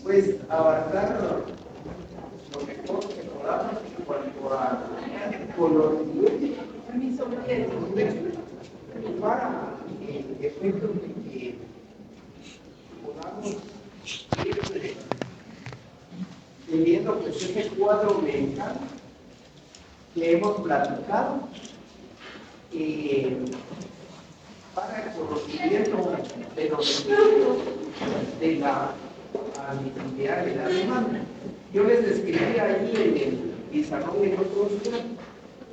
pues abarcar lo mejor que podamos en cuanto a conocimiento para efectos de que podamos ir teniendo pues ese cuadro mental que hemos platicado para el conocimiento de los efectos de la admisibilidad de la demanda. Yo les describí ahí en el pizarrón en otros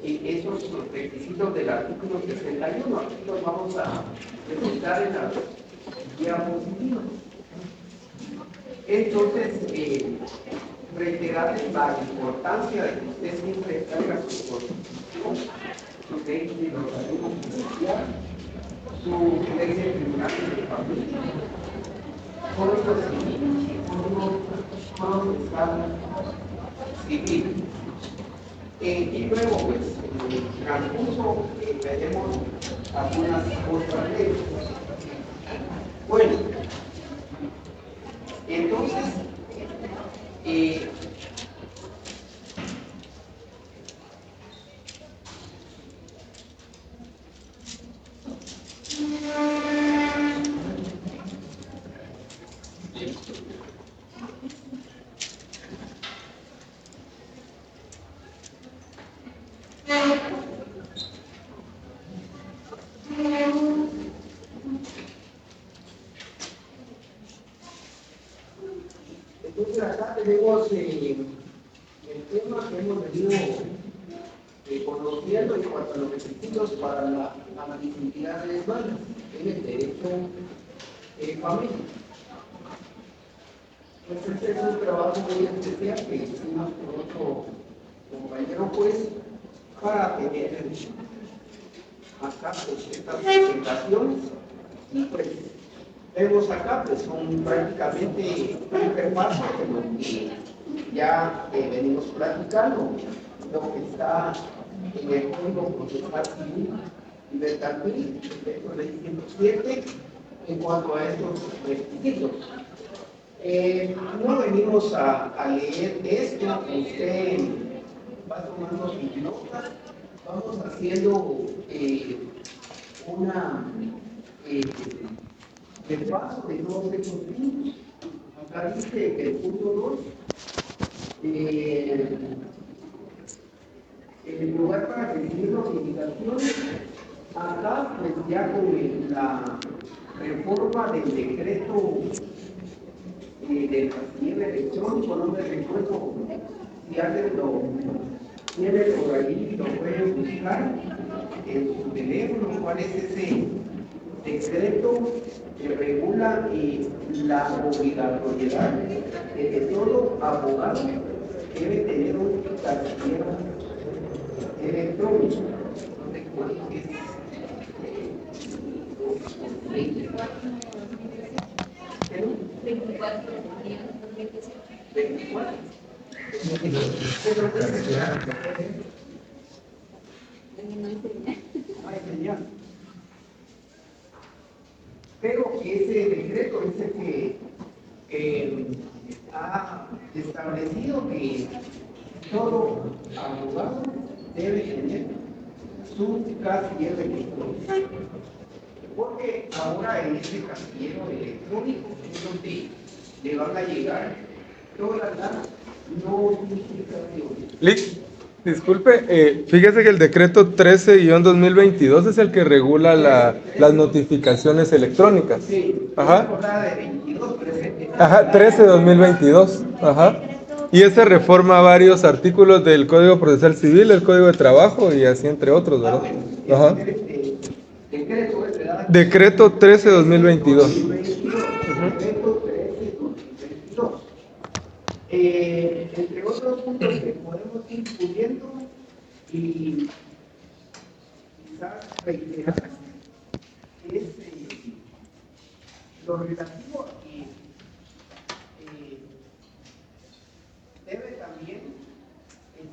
esos requisitos del artículo 61. Aquí los vamos a presentar en la diapositiva. Entonces, reiterarles la importancia de que usted siempre traiga su constitución, su ley de los organismos judiciales, su ley de tribunales de familia, código civil y código procesal civil. Y luego, pues, en el transcurso veremos algunas otras leyes. Bueno, entonces, entonces acá tenemos el tema que hemos venido conociendo en cuanto a los requisitos para la admisibilidad de demandas en el derecho familiar. Pues este es un trabajo muy especial que hicimos con otro compañero juez para tener acá pues, estas presentaciones y pues vemos acá pues son prácticamente un repaso de lo que ya venimos platicando, lo que está en el Código Procesal Civil y Mercantil, el ley 107, en cuanto a estos requisitos. No venimos a leer esto, usted va tomando sus notas, vamos haciendo una repaso de todos estos puntos. Acá dice que el punto 2, en lugar para recibir notificaciones, acá pues ya con la reforma del decreto del casillero electrónico, no me recuerdo si alguien lo tiene por ahí, lo pueden buscar en su teléfono, cuál es ese decreto que regula la obligatoriedad de que todo abogado debe tener un casillero electrónico. No recuerdo si es 24. 24. Pero ese decreto es el que ha establecido que todo abogado debe tener su casillero electrónico. Porque ahora en ese casillero electrónico es donde le van a llegar todas las notificaciones. Disculpe, fíjese que el decreto 13-2022 es el que regula las notificaciones electrónicas. Sí, Ajá. de 22, pero es el Ajá, 13-2022. Ajá. Y ese reforma varios artículos del Código Procesal Civil, el Código de Trabajo y así entre otros, ¿verdad? Ajá. Decreto 13-2022. Decreto 13-2022. Entre otros puntos que podemos ir pudiendo y quizás reiterar es lo relativo a que debe también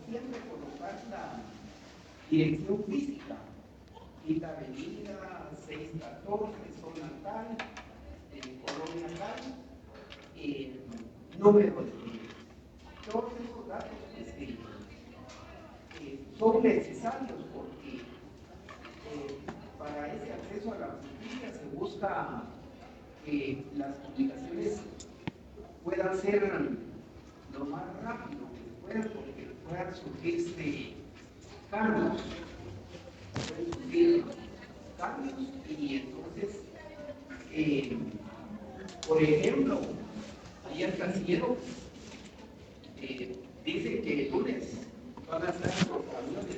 siempre colocar la dirección física y la avenida 614, zona tal, colonia tal, número de nivel. Todos esos datos son necesarios porque para ese acceso a la justicia se busca que las publicaciones puedan ser lo más rápido que puedan, porque puedan surgirse cambios, pueden surgir cambios y entonces, por ejemplo, ahí el casillero dice que el lunes van a estar los camiones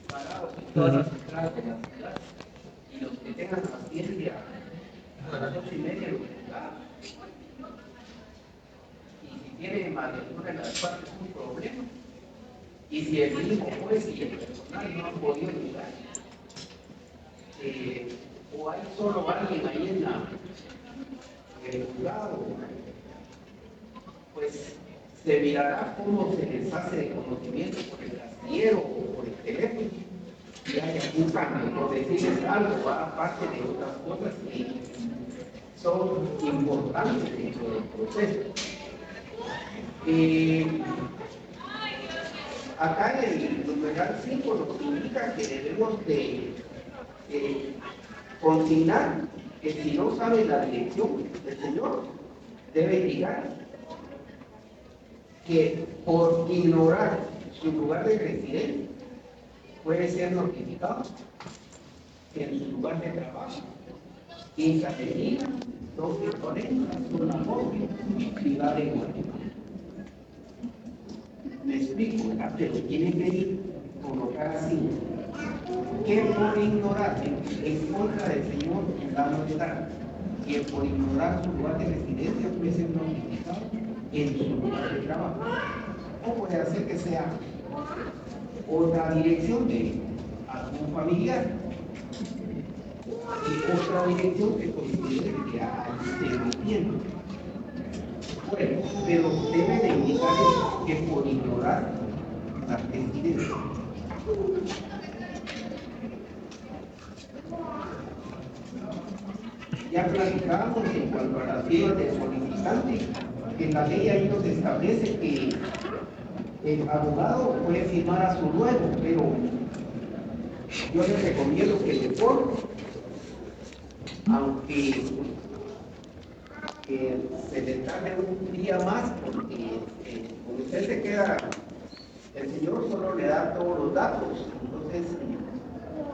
parados en todas las entradas de la ciudad y los que tengan paciencia a las 8:30 lo tendrán. Y si tiene más de una de las partes es un problema. Y si el mismo juez y el personal no han podido llegar, o hay solo alguien ahí en el juzgado, pues se mirará cómo se les hace de conocimiento por el casillero o por el teléfono, ya que algún cambio, por decirles algo, va aparte de otras cosas que son importantes dentro del proceso. Acá en el numeral 5 nos indica que debemos de consignar que si no sabe la dirección del señor, debe indicar que por ignorar su lugar de residencia puede ser notificado en su lugar de trabajo, Quinta Avenida, 240, zona móvil, ciudad de Guatemala. Me explico, ¿verdad? Pero tiene que colocar así, que por ignorar, en contra del señor fulano de tal, que por ignorar su lugar de residencia puede ser notificado en su lugar de trabajo. O puede hacer que sea otra dirección de algún familiar y otra dirección que considere que esté mintiendo. Bueno, pero debe de indicar que por ignorar la residencia. Ya platicamos en cuanto a las firmas del solicitante, que la ley ahí nos establece que el abogado puede firmar a su ruego, pero yo les recomiendo que mejor, aunque se le tarde un día más, porque cuando usted se queda, el señor solo le da todos los datos, entonces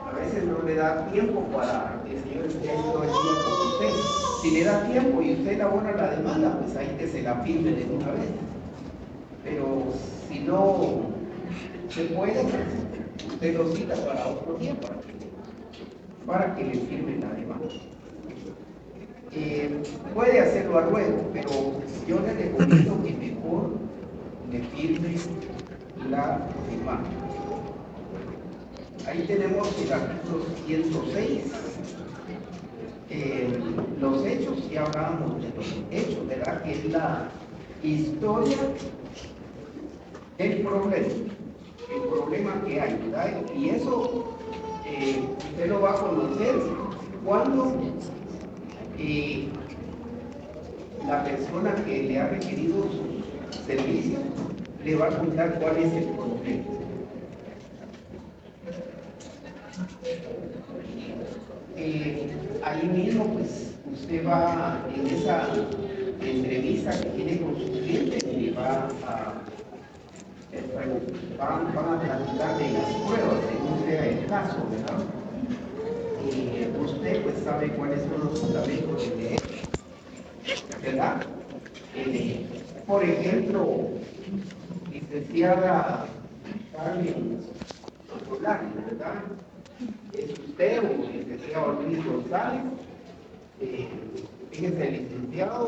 a veces no le da tiempo para que el señor esté todo el día con usted. Si le da tiempo y usted elabora la demanda, pues ahí que se la firme de una vez. Pero si no se puede, pues usted lo cita para otro día para que le firme la demanda. Puede hacerlo a ruego, pero yo le recomiendo que mejor le firme la demanda. Ahí tenemos el artículo 106. Los hechos, ya hablábamos de los hechos, ¿verdad? Que es la historia del problema que hay, ¿verdad? Y eso usted lo va a conocer cuando la persona que le ha requerido sus servicios le va a contar cuál es el problema. Ahí mismo, pues, usted va en esa entrevista que tiene con sus clientes y va a van a platicar de las pruebas, según sea el caso, ¿verdad? Usted pues sabe cuáles son los fundamentos de derecho, ¿verdad? Por ejemplo, licenciada Carmen Solari, ¿verdad? Es usted o el licenciado Luis González, fíjese licenciada,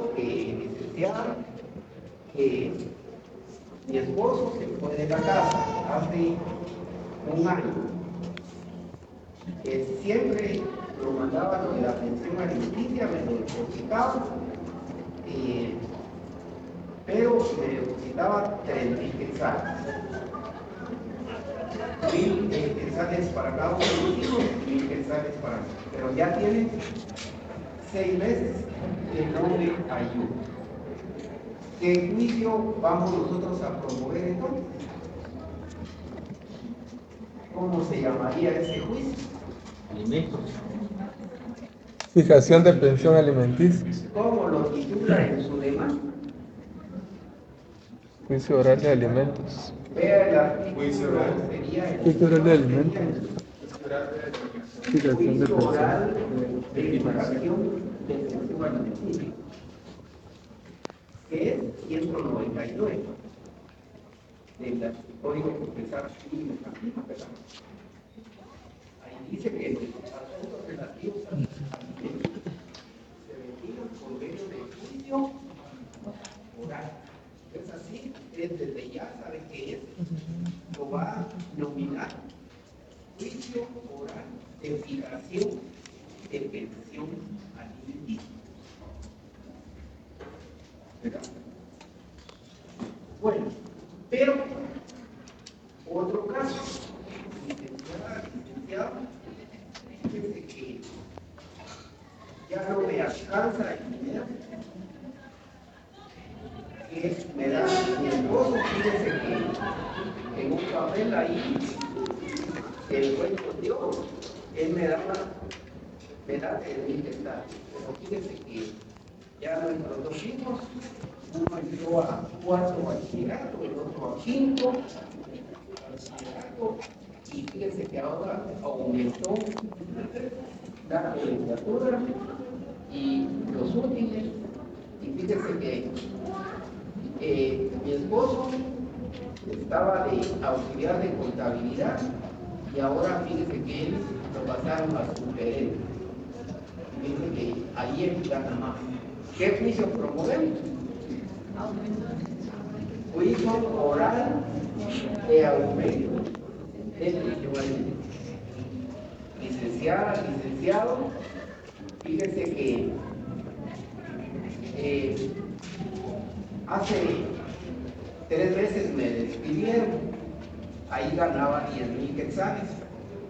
que mi esposo se fue de la casa hace un año. Siempre lo mandaba lo de la pensión alimenticia, me lo depositaba, pero me depositaba 3,000 quetzales. 1,000 quetzales para cada uno de los hijos, 1,000 quetzales para mí. Pero ya tiene 6 meses que no me ayuda. ¿Qué juicio vamos nosotros a promover entonces? ¿Cómo se llamaría ese juicio? Alimentos. Fijación de pensión alimenticia. ¿Cómo lo titula en su demanda? Juicio oral de alimentos. Vea el artículo, Juicio oral. sería el Juicio oral de sería alimentos. Fijación de juicio pensión. oral de fijación de pensión alimenticia, que es 199 del Código Procesal Civil Mercantil, ¿verdad? Ahí dice que los asuntos relativos a los alimentos se ventilan por medio de juicio oral. Es así, es desde ya sabe que es, lo va a nominar juicio oral de fijación de pensión alimenticia. ¿Verdad? Bueno, pero otro caso, licenciado, fíjese que ya no me alcanza el dinero que me da mi esposo. Fíjese que en un papel ahí el juez dio, él me da 3.000 quetzales, pero fíjese que ya nuestros dos hijos, uno entró a cuarto bachillerato, el otro a quinto bachillerato, y fíjese que ahora aumentó la colegiatura y los útiles, y fíjese que mi esposo estaba de auxiliar de contabilidad y ahora fíjese que él lo pasaron a superhéroe. Fíjese que ahí él gana más. ¿Qué juicio promovemos? Juicio oral de aumento de pensión alimenticia. Licenciada, licenciado, fíjese que hace 3 meses me despidieron, ahí ganaba 10.000 quetzales,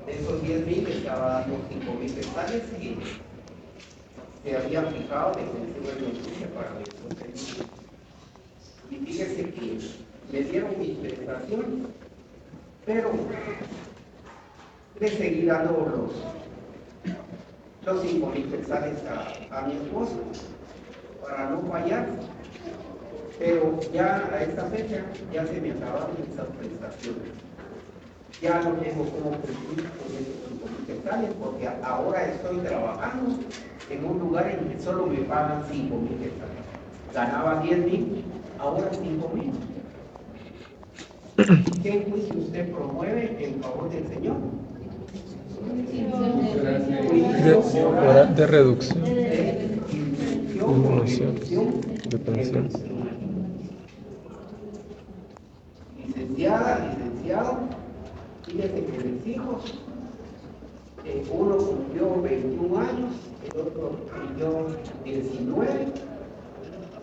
de esos 10.000 estaba dando 5.000 quetzales que se habían fijado de pensión alimenticia para mi esposa. Y fíjese que me dieron mi prestación, pero le seguí dando los 5.000 quetzales a mi esposa para no fallar. Pero ya a esta fecha ya se me acabaron esas prestaciones. Ya no tengo cómo cumplir con esos 5.000 quetzales porque ahora estoy trabajando en un lugar en que solo me pagan 5.000 quetzales. Ganaba 10.000, ahora 5.000. ¿Qué juicio usted promueve en favor del Señor? De reducción. Disminución De pensión. Licenciada, licenciado, fíjese que mis hijos, uno cumplió 21 años, el otro cumplió 19.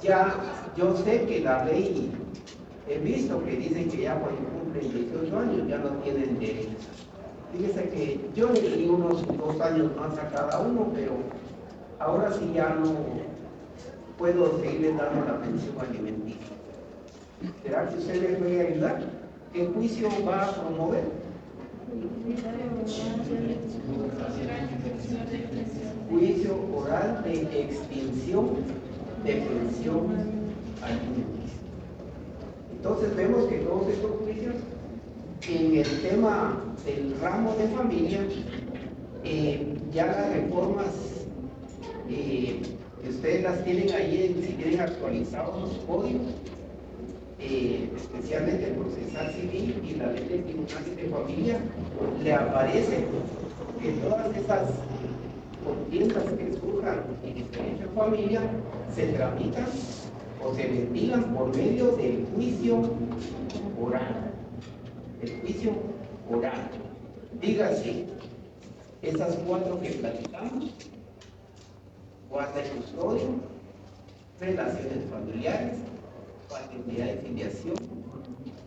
Ya yo sé que la ley, he visto que dicen que ya cuando cumplen 18 años ya no tienen derecho. Fíjese que yo le di unos 2 años más a cada uno, pero ahora sí ya no puedo seguirles dando la pensión alimenticia. ¿Será que usted me puede ayudar? ¿Qué juicio va a promover? Juicio oral de extinción de pensión alimenticia. Entonces vemos que todos estos juicios en el tema del ramo de familia, ya las reformas que ustedes las tienen ahí, si tienen actualizados los códigos, especialmente el procesal civil y la ley de tribunales de familia, le aparece que todas esas contiendas que surjan en el derecho de familia se tramitan o se ventilan por medio del juicio oral. El juicio oral. Dígase, esas 4 que platicamos: guarda y custodia, relaciones familiares, paternidad y filiación,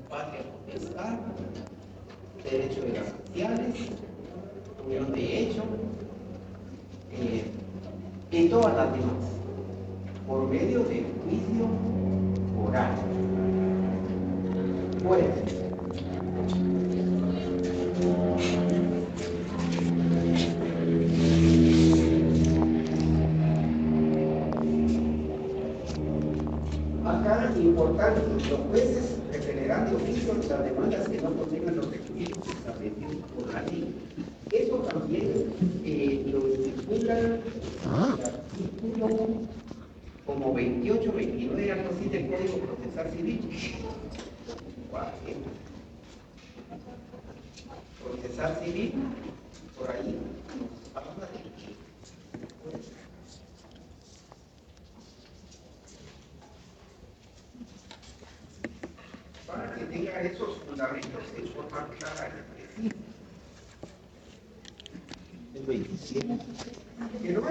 patria potestad, derecho de las sociales, unión de hecho, y todas las demás, por medio del juicio oral. moral. Pues, acá importante, los jueces repelerán de oficio las demandas que no contengan los requisitos establecidos por la ley. Eso también lo estipula el artículo como 28, 29, algo así del Código Procesal Civil. Procesal Civil, por ahí, habla de para que tenga esos fundamentos de forma clara y precisa. El 27. ¿Qué no?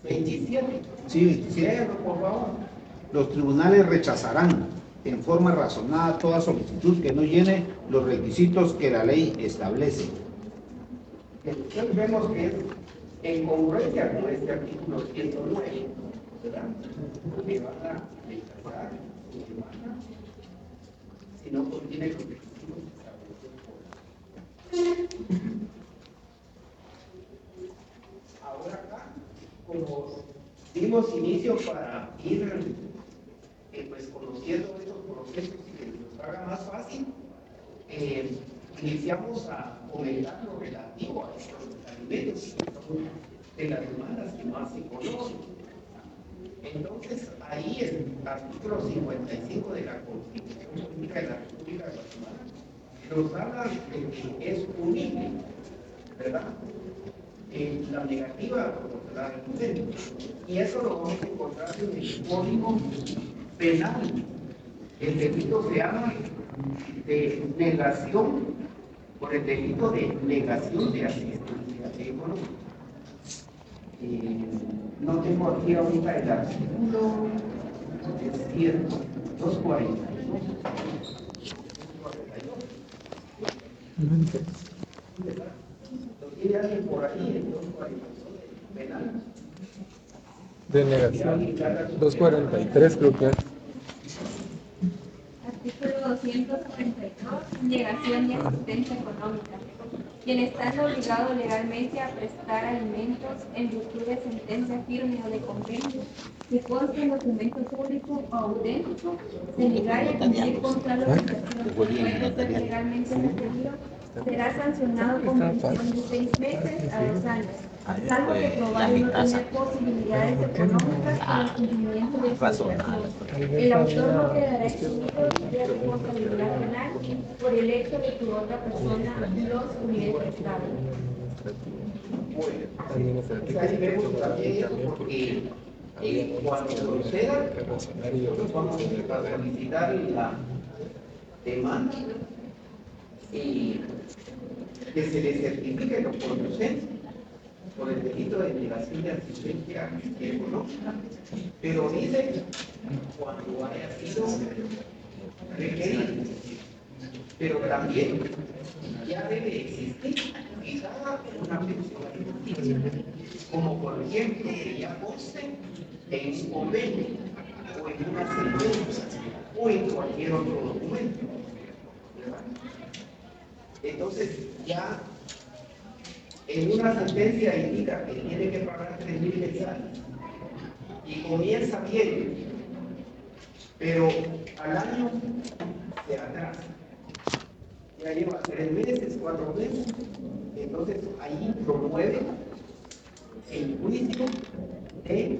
27. Sí, 27. Léalo, por favor. Los tribunales rechazarán en forma razonada toda solicitud que no llene los requisitos que la ley establece. Entonces vemos que es en congruencia con este artículo 109, ¿verdad? Que van a rechazar, que van a, si no contiene los requisitos establecidos por la ley. Ahora acá, como dimos inicio para ir pues conociendo estos procesos y que nos haga más fácil, iniciamos a comentar lo relativo a estos alimentos, que son de las demandas que más se conocen. Entonces, ahí el artículo 55 de la Constitución Política de la República de Guatemala nos habla de que es punible, ¿verdad? La negativa por la recurrencia. Y eso lo vamos a encontrar en el Código Penal. El delito se llama de negación, por el delito de negación de asistencia económica. No tengo aquí ahorita el artículo, es cierto, 242. ¿Lo tiene alguien por ahí, el 242 penal? De negación. 243 creo que es. Artículo 242. Negación de asistencia económica. Quien está obligado legalmente a prestar alimentos en virtud de sentencia firme o de convenio que conste en documento público o auténtico, se negare a cumplir con tal obligación que puede ser legalmente requerido, será sancionado con prisión de 6 meses a 2 años, salvo que probable no tener posibilidades económicas para el cumplimiento de su obligación. El autor no quedará eximido de responsabilidad penal por el hecho de que otra persona los hubiera prestado. Ahí vemos también eso porque cuando proceda, nosotros vamos a solicitar la demanda y que se le certifique lo conducente por el delito de negación de asistencia económica, pero dice cuando haya sido requerido, pero también ya debe existir fijada una pensión alimenticia, como por ejemplo que ya conste en un convenio o en una sentencia o en cualquier otro documento, ¿verdad? Entonces ya en una sentencia indica que tiene que pagar 3.000 quetzales y comienza bien, pero al año se atrasa. Ya lleva 3 meses, 4 meses, entonces ahí promueve el juicio de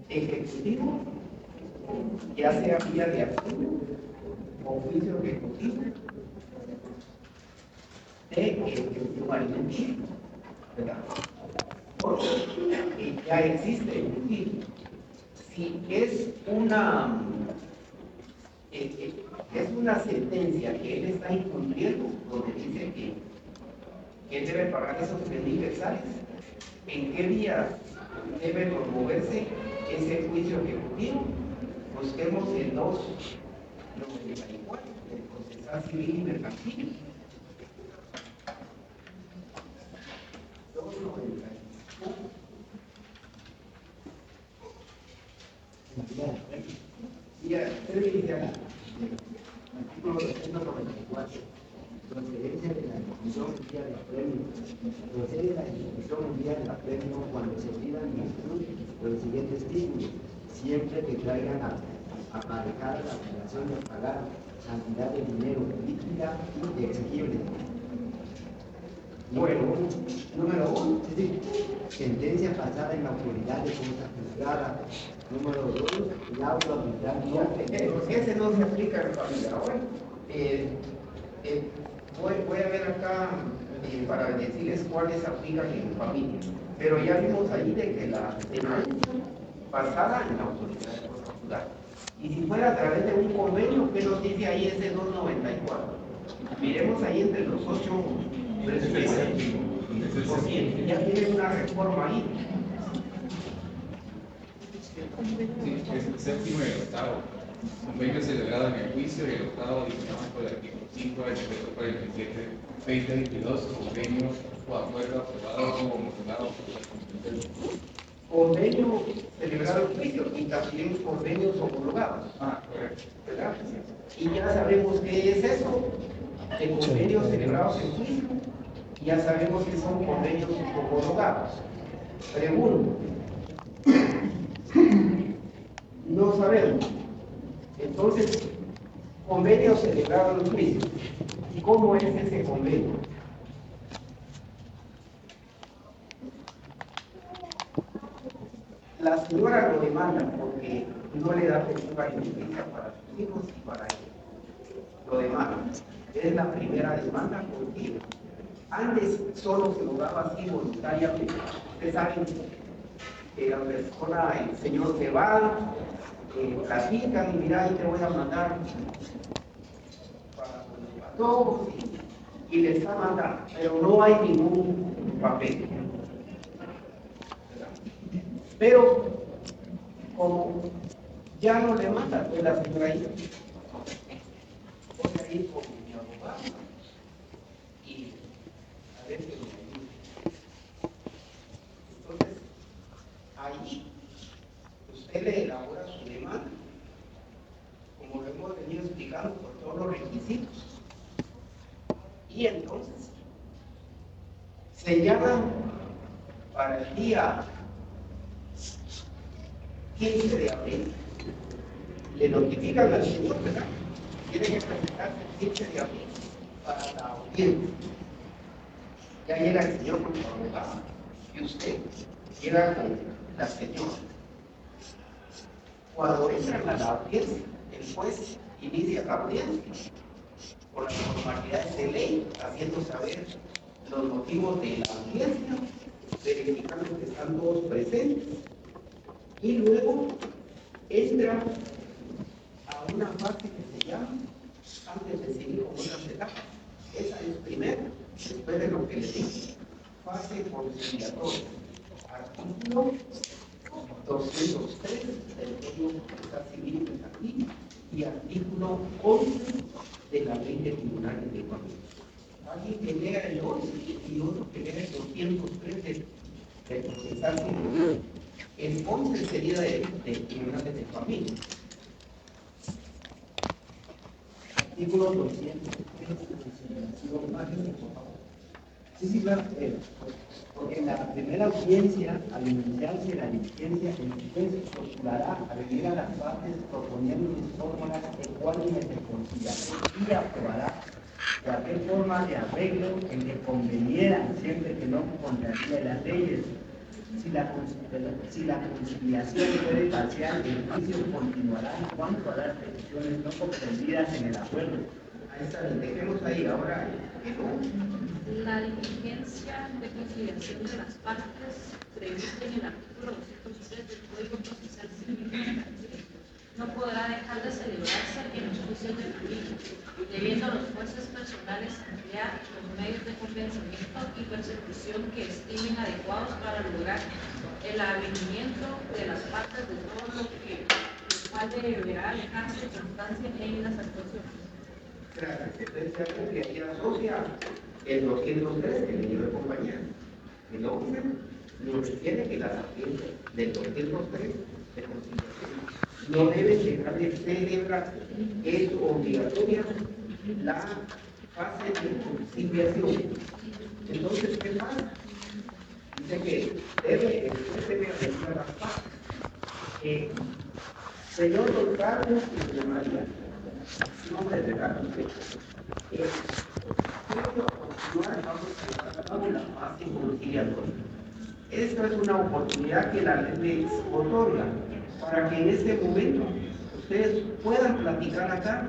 ejecutivo, ya sea vía de acción o juicio ejecutivo de ejecutivo alimenticio, ¿verdad? Porque ya existe el juicio. Si es una sentencia que él está incumpliendo, donde dice que él debe pagar esos 3.000 quetzales, ¿en qué vía debe promoverse ese juicio ejecutivo? Busquemos el 294 del Procesal Civil y Mercantil. 294. Mira, usted dice al artículo 294, procedencia de la ejecución en día del premio. Procede la ejecución en día del premio cuando se pida en virtud de los siguientes títulos, siempre que traigan aparejada la obligación de pagar cantidad de dinero líquida y exigible. Bueno, número 1, es decir, sentencia pasada en la autoridad de cosa juzgada. Número 2, laudo arbitral. Ese no se aplica en familia. Ahora, voy a ver acá para decirles cuáles se aplican en familia. Pero ya vimos ahí de que la sentencia pasada en la autoridad de cosa juzgada. Y si fuera a través de un convenio, ¿qué nos dice ahí ese 294? Miremos ahí entre los 8 presidentes. Ya tienen una reforma ahí. Sí, es el séptimo y el octavo. Convenio celebrado en el juicio y el octavo diseñado por el artículo 5 del decreto 47-2022, convenio o acuerdo aprobado o homologado por la Constitución. Convenio celebrado en juicio y también convenios homologados. Correcto. ¿Verdad? Y ya sabemos qué es eso, de convenios celebrados en juicio, y ya sabemos que son convenios homologados. Pregunto, no sabemos. Entonces, convenio celebrado en juicio. ¿Cómo es ese convenio? La señora lo demanda porque no le da atención a justicia para sus hijos y para ella. Lo demanda. Es la primera demanda porque antes solo se lo daba así voluntariamente. Ustedes saben que la persona, el señor se va, platican y mira, ahí te voy a mandar para todos y le está mandando, pero no hay ningún papel. Pero como ya no le manda, pues la señora ahí voy a ir con mi abogado y a ver qué me dice. Entonces, ahí usted le elabora su demanda, como lo hemos venido explicando, por todos los requisitos. Y entonces, se llama para el día 15 de abril, le notifican al señor, ¿verdad? Tiene que presentarse el 15 de abril para la audiencia. Ya llega el señor con su abogado y usted llega con la señora. Cuando entran a la audiencia, el juez inicia la audiencia por las formalidades de ley, haciendo saber los motivos de la audiencia, verificando que están todos presentes. Y luego entra a una fase que se llama, antes de seguir con otras etapas, esa es primero, después de lo que le dije, fase conciliatoria, artículo 203 del Código Procesal Civil que está aquí, y artículo 11 de la Ley de Tribunales de Familia. Alguien que lea el 11 y otro que lea el 213 del Procesal Civil. El 11 sería de tribunales de familia. Artículo 200. Sí, claro. Porque en la primera audiencia, al iniciarse la diligencia, el juez postulará a venir a las partes proponiendo fórmulas ecuánimes de conciliación y aprobará cualquier forma de arreglo en que conveniera, siempre que no contraría las leyes. Si la conciliación fuere parcial, el juicio continuará en cuanto a las peticiones no comprendidas en el acuerdo. Ahí está, dejemos ahí ahora que no. La diligencia de conciliación de las partes prevista en el artículo 203 del Código Procesal Civil no podrá dejar de celebrarse en los juicios de familia, debiendo los jueces personales emplear los medios de convencimiento y persecución que estimen adecuados para lograr el avenimiento de las partes de todo lo cual deberá dejarse constancia en las actuaciones. Claro, entonces se hace que ahí asocia el 203 que le dio el compañero. El 11 nos refiere que las audiencias del 203 de conciliación no deben dejar de celebrar. Es obligatoria la fase de conciliación. Entonces, ¿qué pasa? Dice que debe realizar las partes. Señor Don Carlos y doña María, nombre de Carlos, quiero continuar, vamos a llevar a cabo la fase conciliatoria. Esta es una oportunidad que la ley les otorga para que en este momento ustedes puedan platicar acá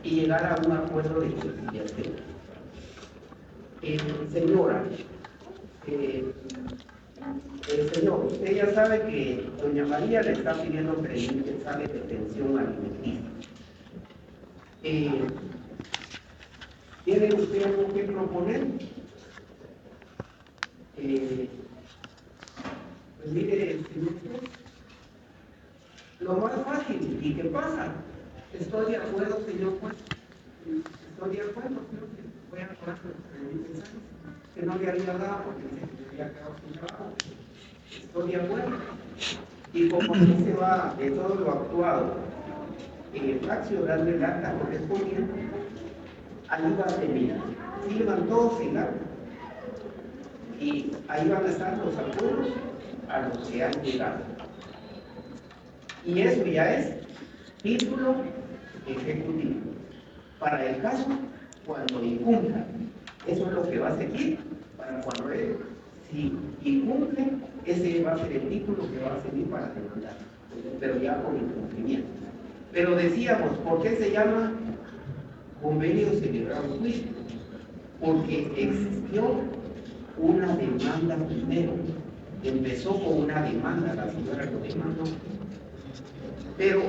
y llegar a un acuerdo de conciliación. Señora, señor, usted ya sabe que doña María le está pidiendo que sale de pensión alimenticia. ¿Tiene usted algo que proponer? Pues mire, señor juez, lo más fácil, ¿y qué pasa? Estoy de acuerdo, señor juez. Estoy de acuerdo, creo que voy a acabar con mensajes, que no le haría nada porque se había quedado sin trabajo. Estoy de acuerdo. Y como aquí se va de todo lo actuado en el fraccional del acta correspondiente, ahí va a terminar. Firman todos el acta. Y ahí van a estar los acuerdos a los que han llegado. Y eso ya es título ejecutivo. Para el caso, cuando incumpla, eso es lo que va a seguir. Para cuando él, si incumple, ese va a ser el título que va a seguir para demandar, pero ya con incumplimiento. Pero decíamos, ¿por qué se llama convenio celebrado juicio? Porque existió una demanda primero. Empezó con una demanda, la señora lo demandó. Pero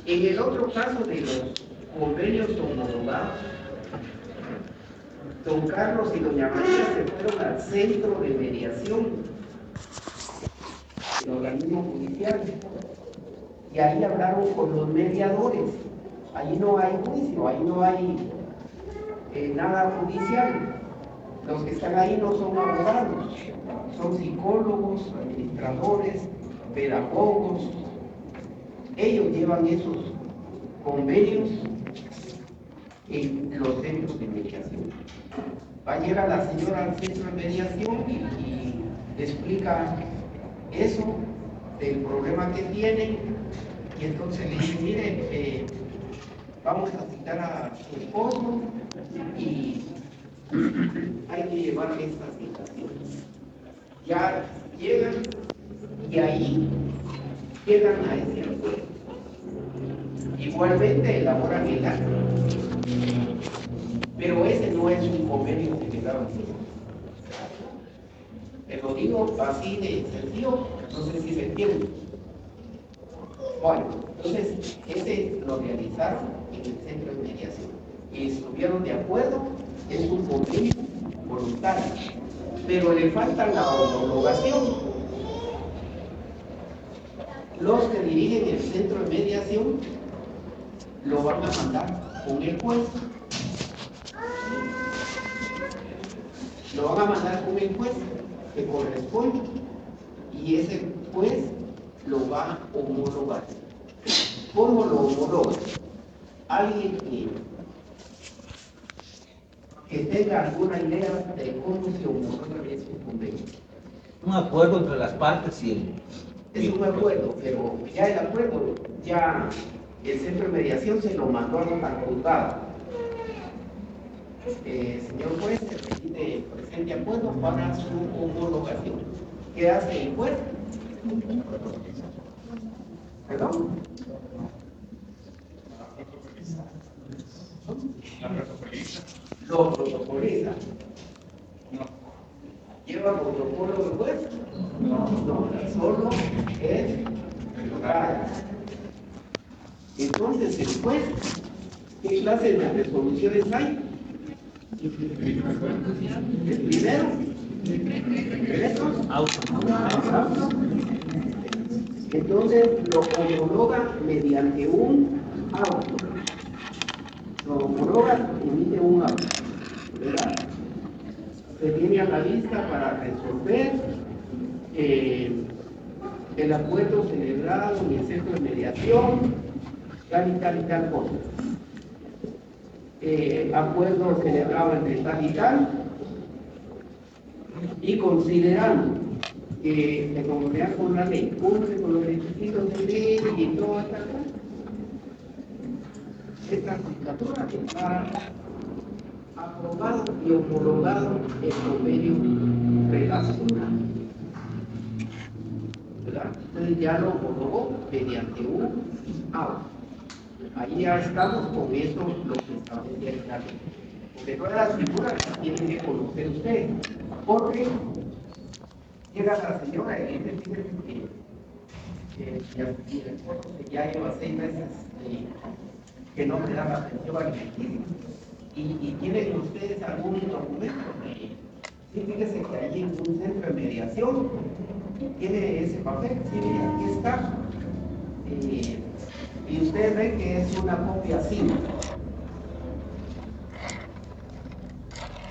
en el otro caso de los convenios homologados, don Carlos y doña María se fueron al centro de mediación del organismo judicial y ahí hablaron con los mediadores. Ahí no hay juicio, ahí no hay nada judicial. Los que están ahí no son abogados, son psicólogos, administradores, pedagogos. Ellos llevan esos convenios en los centros de mediación. Va a llegar la señora al centro de mediación y le explica eso, del problema que tienen, y entonces le dice, mire, vamos a citar a su esposo y hay que llevar esta situación. Ya llegan y ahí llegan a ese acuerdo. Igualmente elaboran el acta. Pero ese no es un convenio celebrado. Te lo digo así de sencillo, no sé si se entiende. Bueno, entonces ese lo realizaron en el centro de mediación y estuvieron de acuerdo, es un convenio voluntario, pero le falta la homologación. Los que dirigen el centro de mediación lo van a mandar con el juez. Lo van a mandar con el juez que corresponde y ese juez lo va a homologar. ¿Cómo lo homologa? Alguien que tenga alguna idea de cómo se homologa ese convenio. Un acuerdo entre las partes y el... Es un acuerdo, pero ya el acuerdo, ya el centro de mediación se lo mandó al juzgado. Señor juez, se pide presente acuerdo para su homologación. ¿Qué hace el juez? ¿Perdón? Lo protocoliza. ¿Lleva protocolo de juez? No, solo es notario. Entonces el juez, ¿qué clase de resoluciones hay? El primero, auto. Entonces lo homologa mediante un auto. Lo homologa, emite un auto, ¿verdad? Se tiene a la vista para resolver el acuerdo celebrado en el centro de mediación, tal y tal y tal cosa. Acuerdo celebrado entre tal y tal, y considerando que de conformidad con la ley cumple con los requisitos de ley y todo esta judicatura está aprobado y homologado el convenio relacional, ¿verdad? Entonces ya lo homologó mediante un auto. Ahí ya estamos con eso lo que establece la ley. Porque todas las figuras las tienen que conocer ustedes. Porque llega la señora y dice, fíjense que ya lleva 6 meses que no me da la atención alimenticia. Y tienen ustedes algún documento. Sí, fíjense que allí en un centro de mediación tiene ese papel, sí, aquí está. Y ustedes ven que es una copia así.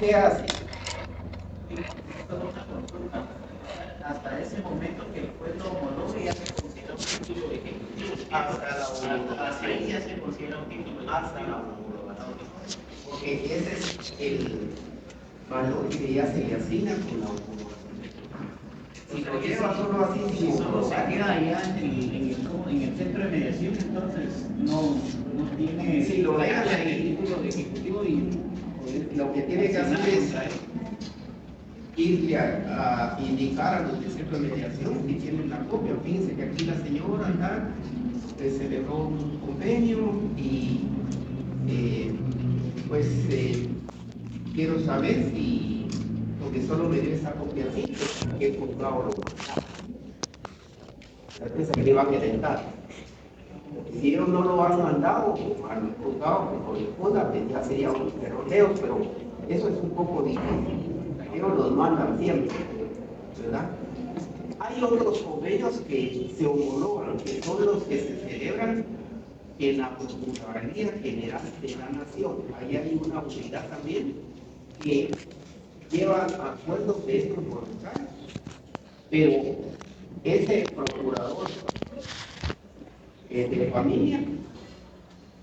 ¿Qué hace? Hasta ese momento que el juez lo homologue ya se considera un título ejecutivo. Hasta ahí ya se considera un título hasta la homologación. Porque ese es el valor que ya se le asigna con la homologación. Si lo lleva solo así, Si solo se queda allá en el centro de mediación, entonces no tiene. si lo dejan en el título de ejecutivo, y lo que tiene que hacer es irle a indicar a los del centro de mediación que tienen la copia. Fíjense que aquí la señora acá celebró un convenio y quiero saber si, porque solo me dio esa copia así, que el juzgado lo mandaba. Entonces le van a intentar. Si ellos no lo han mandado al juzgado que corresponda, pues ya sería un perroteo, pero eso es un poco difícil. Ellos los mandan siempre, ¿verdad? Hay otros convenios que se homologan, que son los que se celebran en la Procuraduría General de la Nación. Ahí hay una unidad también que lleva acuerdos de estos voluntarios, pero ese procurador de familia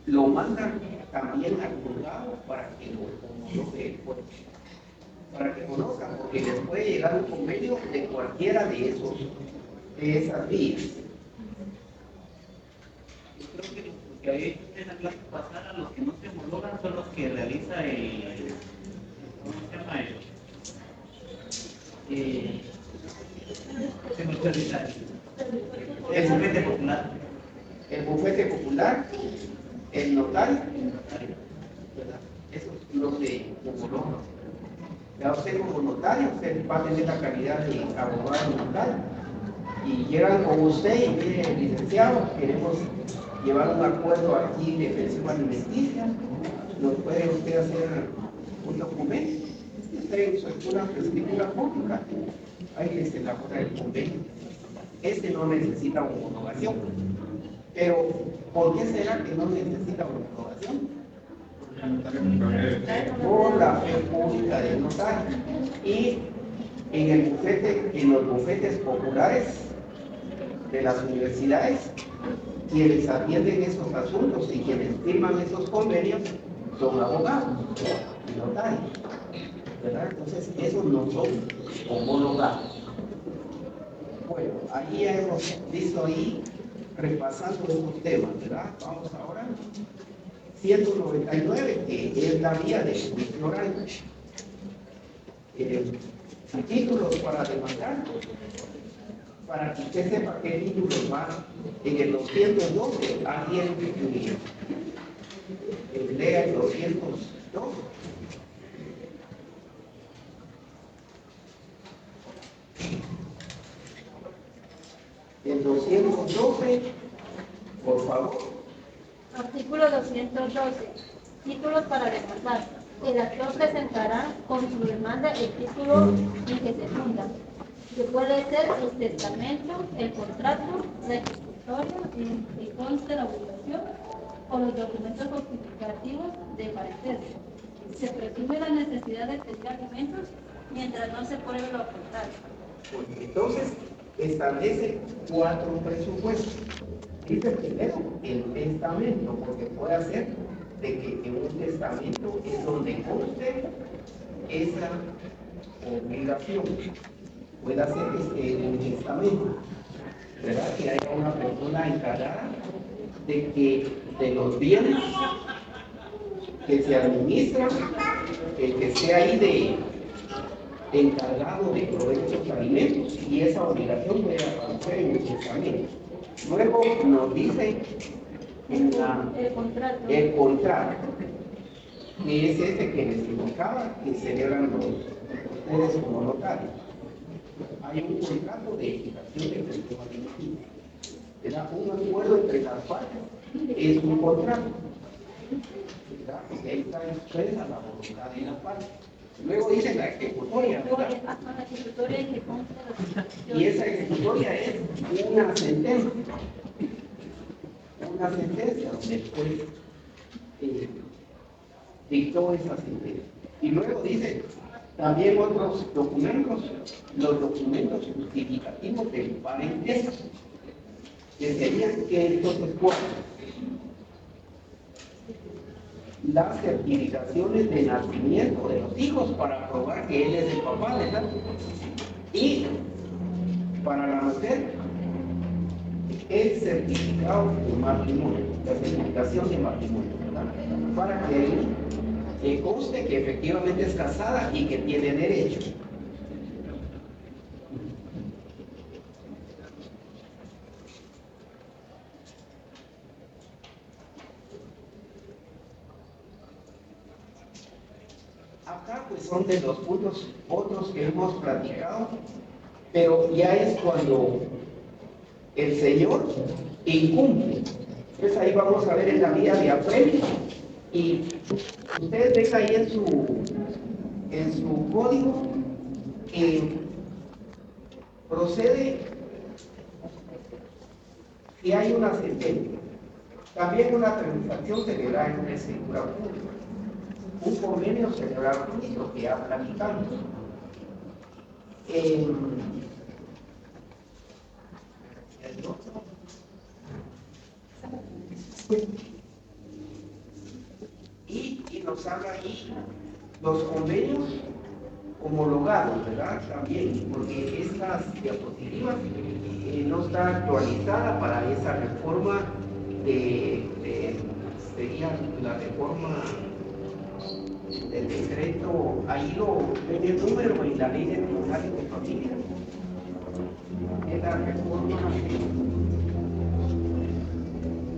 lo manda también al juzgado para que lo homologue el juez, para que conozcan, porque les puede llegar un convenio de cualquiera de esas vías. Yo creo que lo que había hecho usted en la clase pasada, los que no se homologan son los que realiza ¿cómo se llama se me olvida el bufete popular. El bufete popular, el notario, ¿verdad? Eso es lo que homologa. Ya usted como notario, usted va a tener la calidad de abogado notario. Y llegan con usted y mire, licenciado, queremos llevar un acuerdo aquí defensivo alimenticia, nos puede usted hacer un documento. Usted en su escritura pública, ahí se elabora el convenio. Este no necesita homologación. Pero, ¿por qué será que no necesita homologación? Por la fe pública del notario. Y en los bufetes populares de las universidades, quienes atienden esos asuntos y quienes firman esos convenios son abogados y notarios, ¿verdad? Entonces, esos no son homologados. Bueno, ahí ya hemos visto ahí, repasando estos temas, ¿verdad? Vamos ahora. 199, que es la vía de ignorancia. Títulos para demandar, para que usted sepa qué títulos van en el 212, alguien lea el 212. El 212, por favor. Artículo 212. Títulos para demandar. El actor presentará con su demanda el título en que se funda, que puede ser el testamento, el contrato, la ejecutoria, el conste, la obligación o los documentos justificativos de parecer. Se presume la necesidad de pedir alimentos mientras no se pruebe lo contrario. Entonces, establece 4 presupuestos. Dice primero el testamento, porque puede hacer de que en un testamento es donde conste esa obligación. Puede hacer un testamento, ¿verdad? Que haya una persona encargada de que de los bienes que se administran, el que esté ahí de encargado de proveer esos alimentos, y esa obligación puede aparecer en el testamento. Luego nos dice el contrato, que es este que les indicaba que celebran ustedes como notarios. Hay un contrato de equitación de gestión alimenticia. ¿Verdad? Un acuerdo entre las partes es un contrato. ¿Verdad? Porque ahí está expresa la voluntad de las partes. Luego dice la ejecutoria, ¿verdad? Y esa ejecutoria es una sentencia. Una sentencia donde el juez dictó esa sentencia. Y luego dice también otros documentos, los documentos justificativos del parentesco, que serían que entonces cuáles. Las certificaciones de nacimiento de los hijos para probar que él es el papá, ¿verdad? Y para la mujer, el certificado de matrimonio, la certificación de matrimonio, ¿verdad? Para que ahí conste que efectivamente es casada y que tiene derecho. Acá pues son de los puntos otros que hemos platicado, pero ya es cuando el Señor incumple. Entonces ahí vamos a ver en la vía de apremio, y ustedes ven ahí en su código que procede si hay una sentencia. También una transacción celebrada en una escritura pública. Un convenio celebrado público que ya platicamos. Y nos habla ahí los convenios homologados, ¿verdad? También, porque estas diapositivas no está actualizada para esa reforma sería la reforma del decreto, ahí lo ven el número en la ley de tribunales de familia. Es la reforma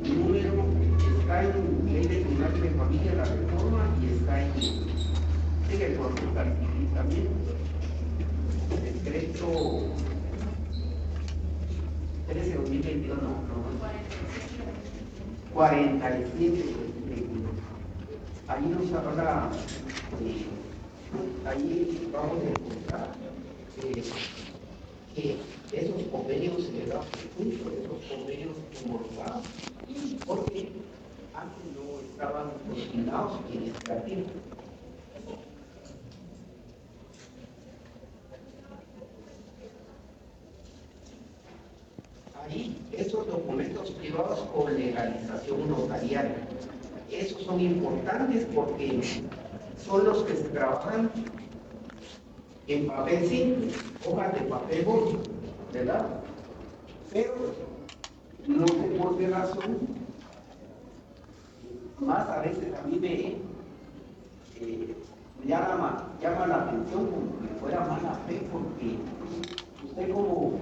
número, está en ley de tribunales de familia la reforma, y está en el procesal civil también. Decreto 13/2022, no, 47/2022. Ahí nos habla, ahí vamos a encontrar que esos convenios celebrados juntos, esos convenios homologados, porque antes no estaban coordinados en este artículo. Ahí, estos documentos privados con legalización notarial, esos son importantes porque son los que se trabajan en papel simple, hojas de papel bond, ¿verdad? Pero no sé por qué razón, más a veces a mí me llama la atención como que fuera mala fe, porque usted como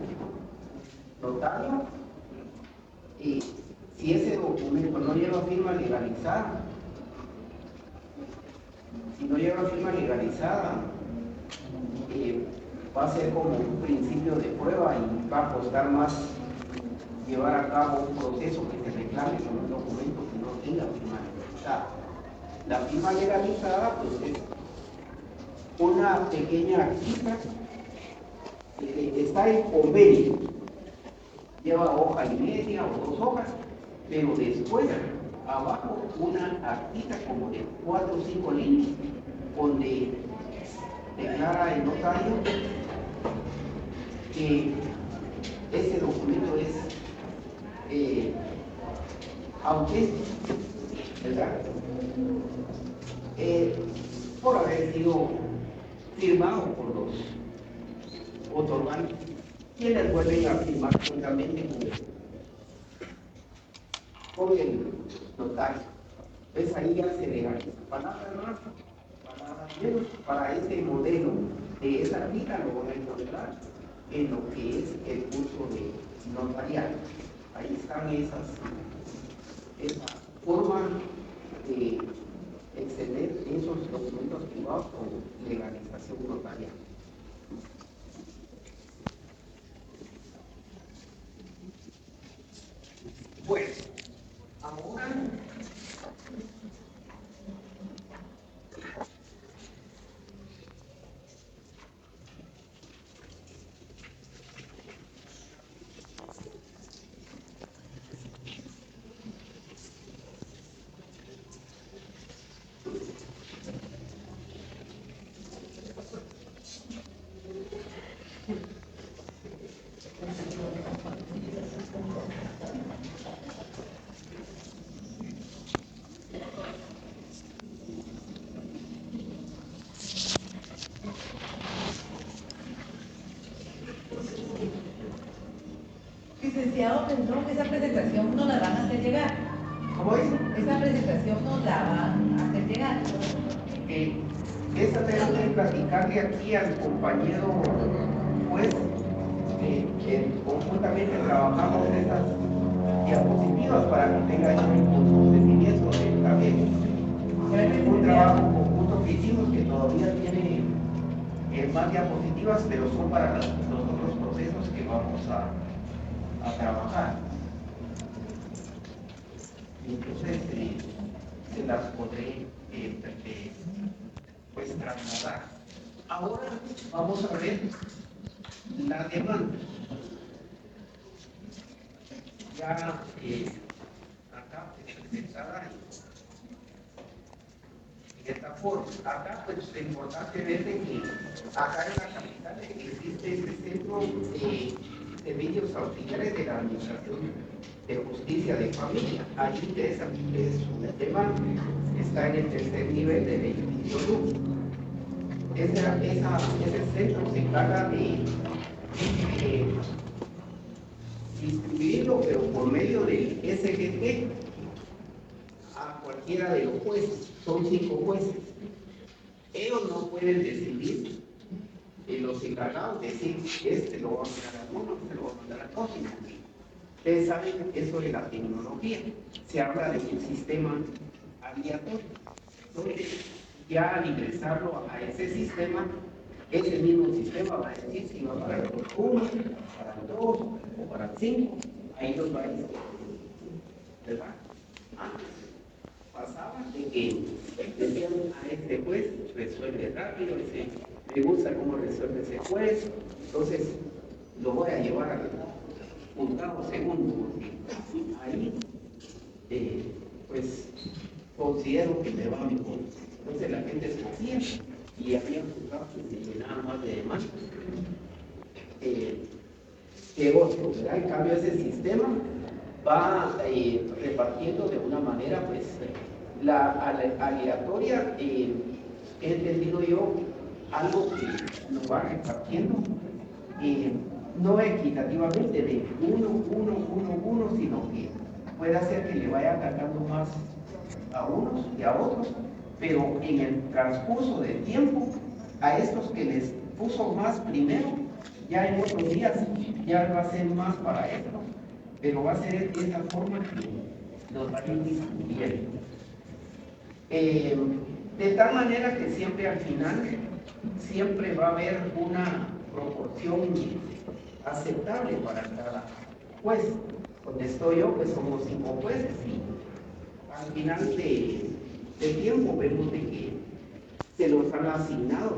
notario, si ese documento no lleva firma legalizada, va a ser como un principio de prueba y va a costar más llevar a cabo un proceso que se reclame con un documento que no tenga firma legalizada. La firma legalizada pues es una pequeña actita, está en convenio, lleva hoja y media o 2 hojas, pero después abajo una actita como de 4 o 5 líneas donde declara el notario que ese documento es auténtico, ¿verdad? Por haber sido firmado por los otorgantes, quienes vuelven a firmar juntamente con el notario. Pues ahí ya se legaliza. Palabras más, palabras menos. Para ese modelo de esa vida lo van a encontrar en lo que es el curso de notarial. Ahí están esa forma de exceder esos documentos privados con legalización notarial. Bueno, ahora licenciado, pensó que esa presentación nos la van a hacer llegar. ¿cómo es? Esa presentación nos la van a hacer llegar. Esa tengo que platicarle aquí al compañero juez, que conjuntamente trabajamos en estas diapositivas para que tenga el conocimiento de también un trabajo conjunto que hicimos que todavía tiene más diapositivas, pero son para los otros procesos que vamos a trabajar. Entonces se las podré pues trasladar. Ahora vamos a ver la demanda. Ya acá presentada en esta forma. Acá pues es importante ver que acá en la capital existe este centro de servicios auxiliares de la Administración de Justicia de Familia. Allí es un tema, está en el tercer nivel del edificio LUC. Ese centro se encarga de distribuirlo, pero por medio del SGT a cualquiera de los jueces. Son 5 jueces. Ellos no pueden decidir, los encargados decir, este lo va a mandar a uno, este lo va a mandar a otro. Ustedes saben que eso de la tecnología, se habla de un sistema aleatorio. Entonces, ya al ingresarlo a ese sistema, ese mismo sistema va a decir si va para el 1, para el 2 o para el 5, ahí los va a decir, ¿verdad? Antes pasaba de que decían a este juez resuelve rápido, me gusta cómo resuelve ese juez, entonces lo voy a llevar al juzgado segundo, porque ahí pues considero que me va mejor. Entonces la gente escogía y había juzgados que se llenaban más de demandas que otros, ¿verdad? En cambio ese sistema va repartiendo de una manera pues la aleatoria, he entendido yo algo que nos va repartiendo no equitativamente de uno, sino que puede hacer que le vaya cargando más a unos y a otros, pero en el transcurso del tiempo a estos que les puso más primero, ya en otros días ya va a ser más para esto, pero va a ser de esa forma que nos va a ir distribuyendo. De tal manera que siempre al final, siempre va a haber una proporción aceptable para cada juez. Donde estoy yo, pues somos 5 jueces y al final del tiempo vemos de que se nos han asignado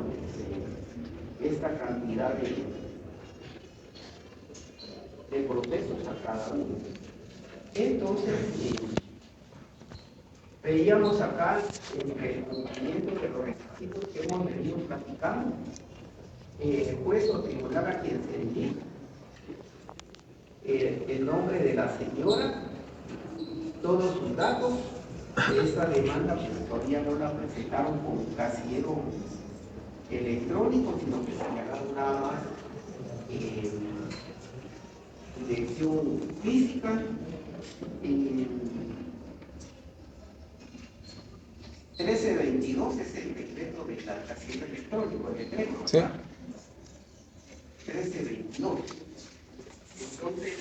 esta cantidad de procesos a cada uno. Entonces, veíamos acá el cumplimiento de los requisitos que hemos venido platicando. Juez o tribunal a quien se dirige el nombre de la señora, todos sus datos. Esa demanda pues, todavía no la presentaron con casillero electrónico, sino que señalaron nada más dirección física. 1322 es el decreto de la casillero electrónico, el decreto. Sí. 1322. Entonces,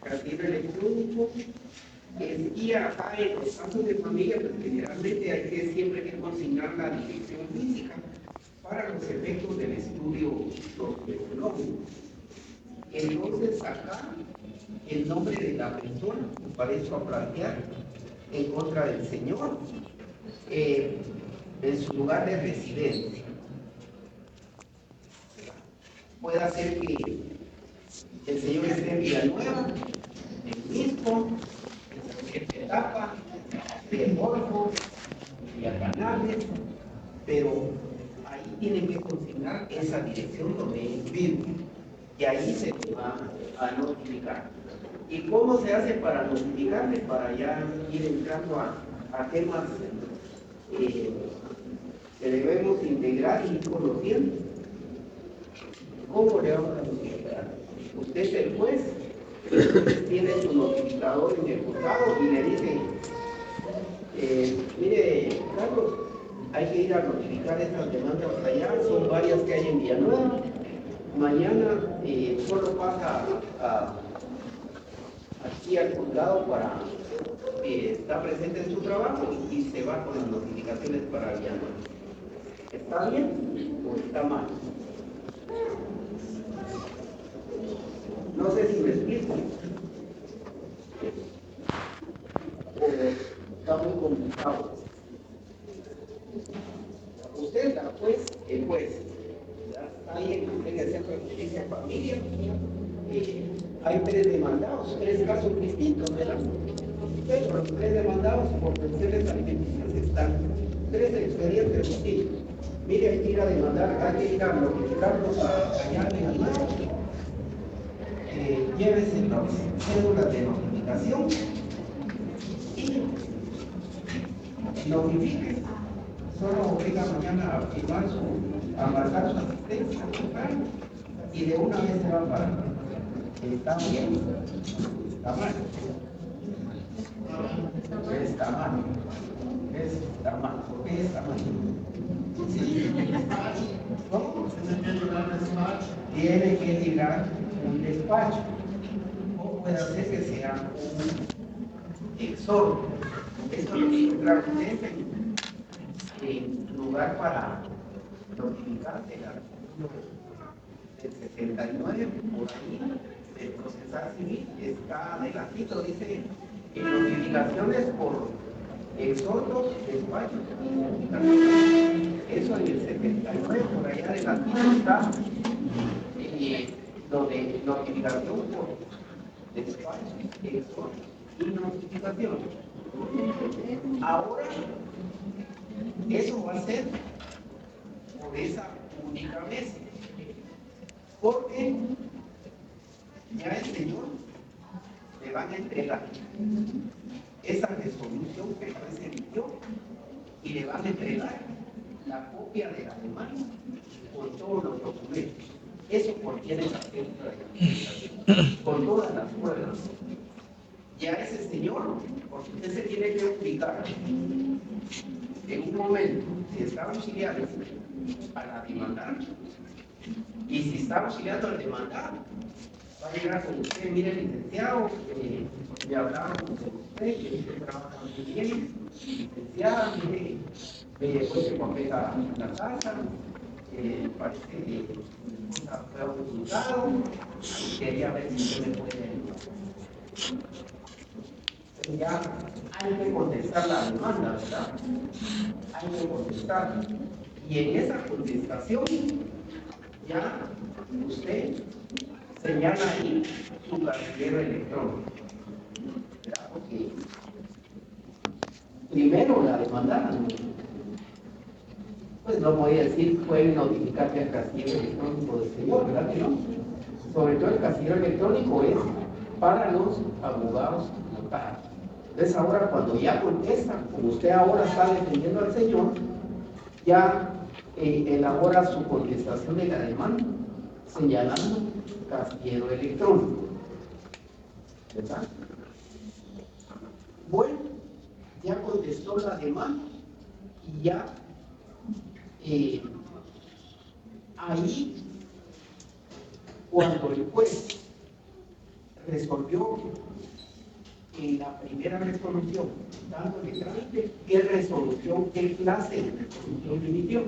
casillero electrónico es guía acá en los casos de familia, pues generalmente hay que siempre que consignar la dirección física para los efectos del estudio socioeconómico. Entonces acá el nombre de la persona, para eso a plantear en contra del señor, en su lugar de residencia. Puede ser que el señor esté en Villanueva, en Misco, en Etapa, en Golfo, en Canales, pero ahí tienen que consignar esa dirección donde él vive y ahí se le va a notificar. ¿Y cómo se hace para notificarle? Para ya ir entrando a temas que debemos integrar y ir conociendo. ¿Cómo le vamos a notificar? Usted es el juez, tiene su notificador en el juzgado y le dice, mire, Carlos, hay que ir a notificar estas demandas allá, son varias que hay en Villanueva. Mañana solo pasa aquí al juzgado para estar presente en su trabajo y se va con las notificaciones para Villanueva. ¿Está bien o está mal? No sé si me explico. Está muy complicado. Usted, la juez, el juez, ahí en el Centro de Justicia en Familia, hay 3 demandados, 3 casos distintos, ¿verdad? Pero los 3 demandados por pensiones alimenticias están 3 expedientes distintos. Mire, hay que ir a demandar, hay que ir a notificarlos allá en el nuevo. Llévese las cédulas de notificación y notifique. Solo venga mañana a firmar a marcar su asistencia y de una vez se va a parar. ¿Está bien? ¿Está mal? Está mal. Está mal. ¿Por qué está mal? Sí. ¿Cómo? Tiene que llegar un despacho. O puede ser que sea un exhorto. Esto lo que encontrar ustedes en lugar para notificarse el artículo del 69, por ahí, del procesal civil, está adelantito, dice notificaciones por exhortos, despachos y notificaciones. Eso en el 79, por ahí adelantito está lo de notificación por despachos, exhortos y notificaciones. Ahora, eso va a ser por esa única vez, porque ya el Señor le van a entregar esa resolución que el juez emitió y le van a entregar la copia de la demanda con todos los documentos. Eso contiene la cédula de notificación, con todas las pruebas. Ya ese señor, porque usted se tiene que ubicar en un momento, si está auxiliando a la demandada y si está auxiliando al demandado, va a llegar con usted, mire licenciado, me hablaron de usted, que usted trabaja muy bien, licenciada, mire, me llegó ese papel a la casa, parece que fue autorizado, quería ver si usted me puede ayudar. Ya hay que contestar la demanda, ¿verdad? Hay que contestar. Y en esa contestación, ya usted señala ahí su casillero electrónico. ¿Verdad? Porque primero la demandada, pues no voy a decir, pueden notificarme al casillero electrónico del señor, ¿verdad que no? sobre todo el casillero electrónico, es para los abogados notarios. Entonces ahora cuando ya contestan, como usted ahora está defendiendo al señor, ya elabora su contestación de la demanda señalando casillero electrónico. ¿Verdad? Bueno, ya contestó la demanda y ya ahí cuando el juez resolvió en la primera resolución, dándole trámite, ¿qué resolución, qué clase de resolución emitió?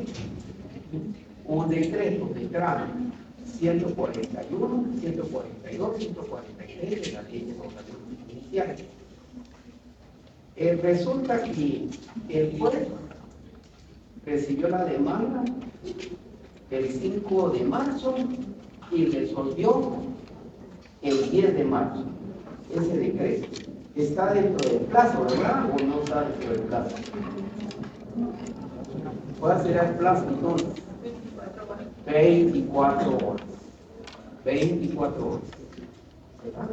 Un decreto de trámite 141, 142, 143 de la ley de organizaciones judiciales. Resulta que el juez recibió la demanda el 5 de marzo y resolvió el 10 de marzo. Ese decreto está dentro del plazo, ¿verdad? ¿O no está dentro del plazo? ¿Cuál será el plazo entonces? 24 horas. 24 horas. ¿Verdad?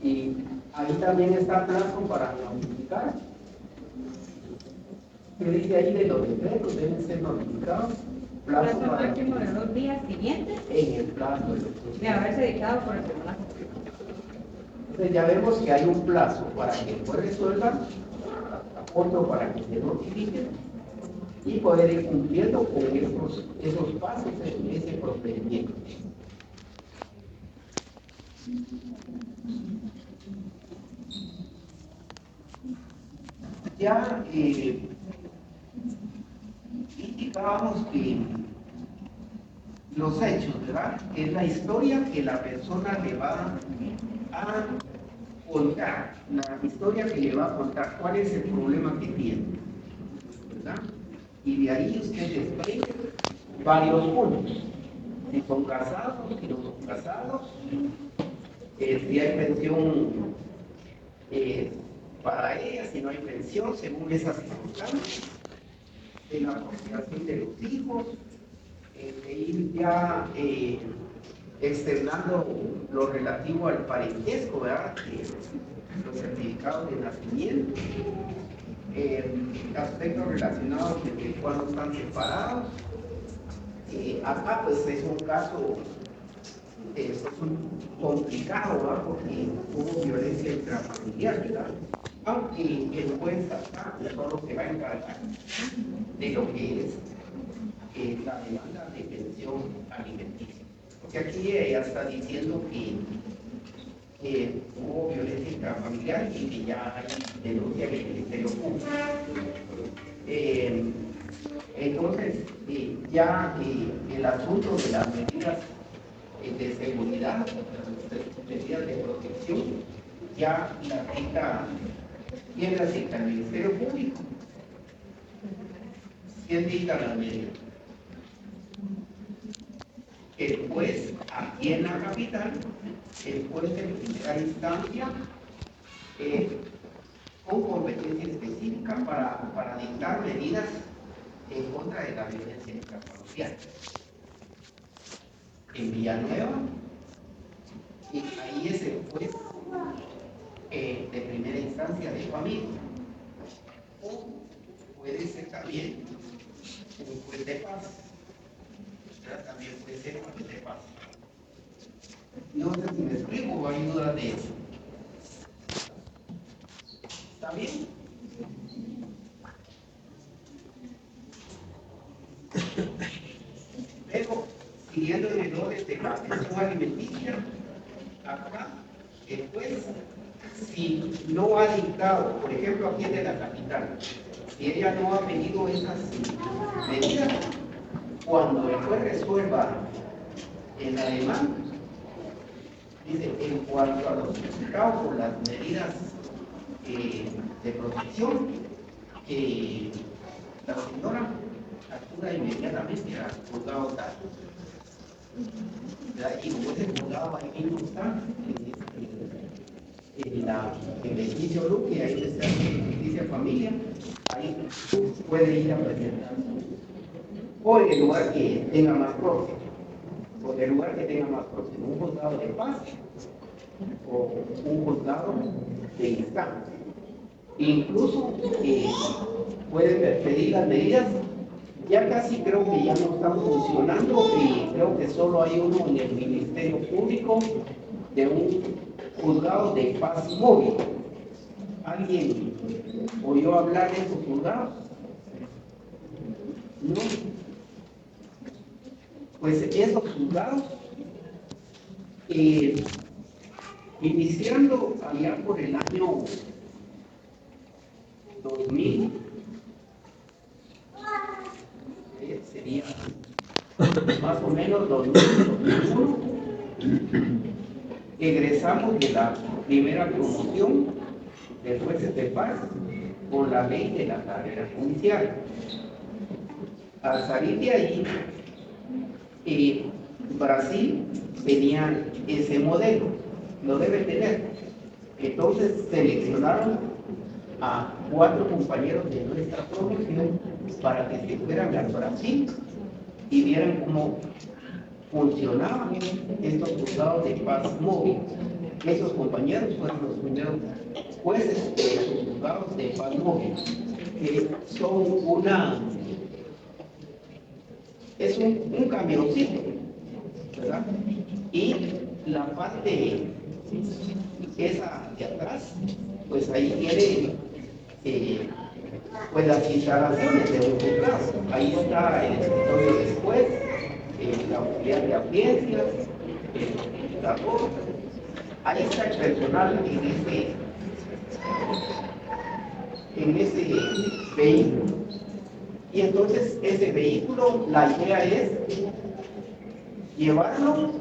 Y ahí también está plazo para notificar. ¿Qué dice ahí de los decretos? Deben ser notificados. Plazo máximo de 2 días siguientes en el plazo de haberse dictado por el tribunal. Entonces ya vemos que hay un plazo para que el juez resuelva, otro para que se notifique y poder ir cumpliendo con esos pasos en ese procedimiento. Ya indicábamos que los hechos, ¿verdad? Es la historia que la persona le va a contar, la historia que le va a contar, cuál es el problema que tiene, ¿verdad? Y de ahí usted desprende varios puntos, si son casados, si no son casados, si hay pensión para ella, si no hay pensión, según esas circunstancias, de la procreación de los hijos, de ir ya externando lo relativo al parentesco, ¿verdad? Los certificados de nacimiento, aspectos relacionados de cuando están separados. Acá pues es un caso complicado, ¿verdad? Porque hubo violencia intrafamiliar, ¿verdad? Aunque el juez acá solo se va a encargar de lo que es la demanda de pensión alimenticia. Porque aquí ella está diciendo que hubo violencia intrafamiliar y que ya hay denuncia en el Ministerio Público. Entonces, ya el asunto de las medidas de seguridad, medidas de protección, ya la dicta, ¿quién las dicta? El Ministerio Público. ¿Quién dicta las medidas? El juez aquí en la capital, el juez de primera instancia, con competencia específica para dictar medidas en contra de la violencia intrafamiliar. En Villanueva, y ahí es el juez de primera instancia de familia, o puede ser también un juez de paz. También puede ser un juez de paz. No sé si me explico o hay dudas de eso. ¿Está bien? Luego, siguiendo en el orden de la pensión alimenticia, acá el juez, si no ha dictado, por ejemplo aquí de la capital, si ella no ha pedido esas medidas, cuando el juez resuelva en la demanda, dice, en cuanto a los certificados por las medidas de protección, que la señora acuda inmediatamente al juzgado tal. Y como ese juzgado ahí mismo está, en el inicio Luque, ahí está la justicia familia, ahí puede ir a presentar o en el lugar que tenga más próximo. o del lugar que tenga más próximo, un juzgado de paz o un juzgado de instancia. Incluso pueden pedir las medidas. Ya casi creo que ya no están funcionando y creo que solo hay uno en el Ministerio Público de un juzgado de paz móvil. ¿Alguien oyó hablar de esos juzgados? No. Pues esos juzgados, iniciando allá por el año 2000, sería más o menos 2001, egresamos de la primera promoción de jueces de paz con la ley de la carrera judicial. Al salir de ahí, Brasil tenía ese modelo, lo debe tener. Entonces seleccionaron a 4 compañeros de nuestra promoción para que se fueran a Brasil y vieran cómo funcionaban estos juzgados de paz móvil. Esos compañeros fueron los primeros jueces de esos juzgados de paz móvil, que son es un camioncito, ¿verdad? Y la parte esa de atrás, pues ahí tiene pues las instalaciones de un juzgado. Ahí está el escritorio del juez, la auxiliar de audiencias, el legislador. Ahí está el personal en ese vehículo. Y entonces ese vehículo, la idea es llevarlo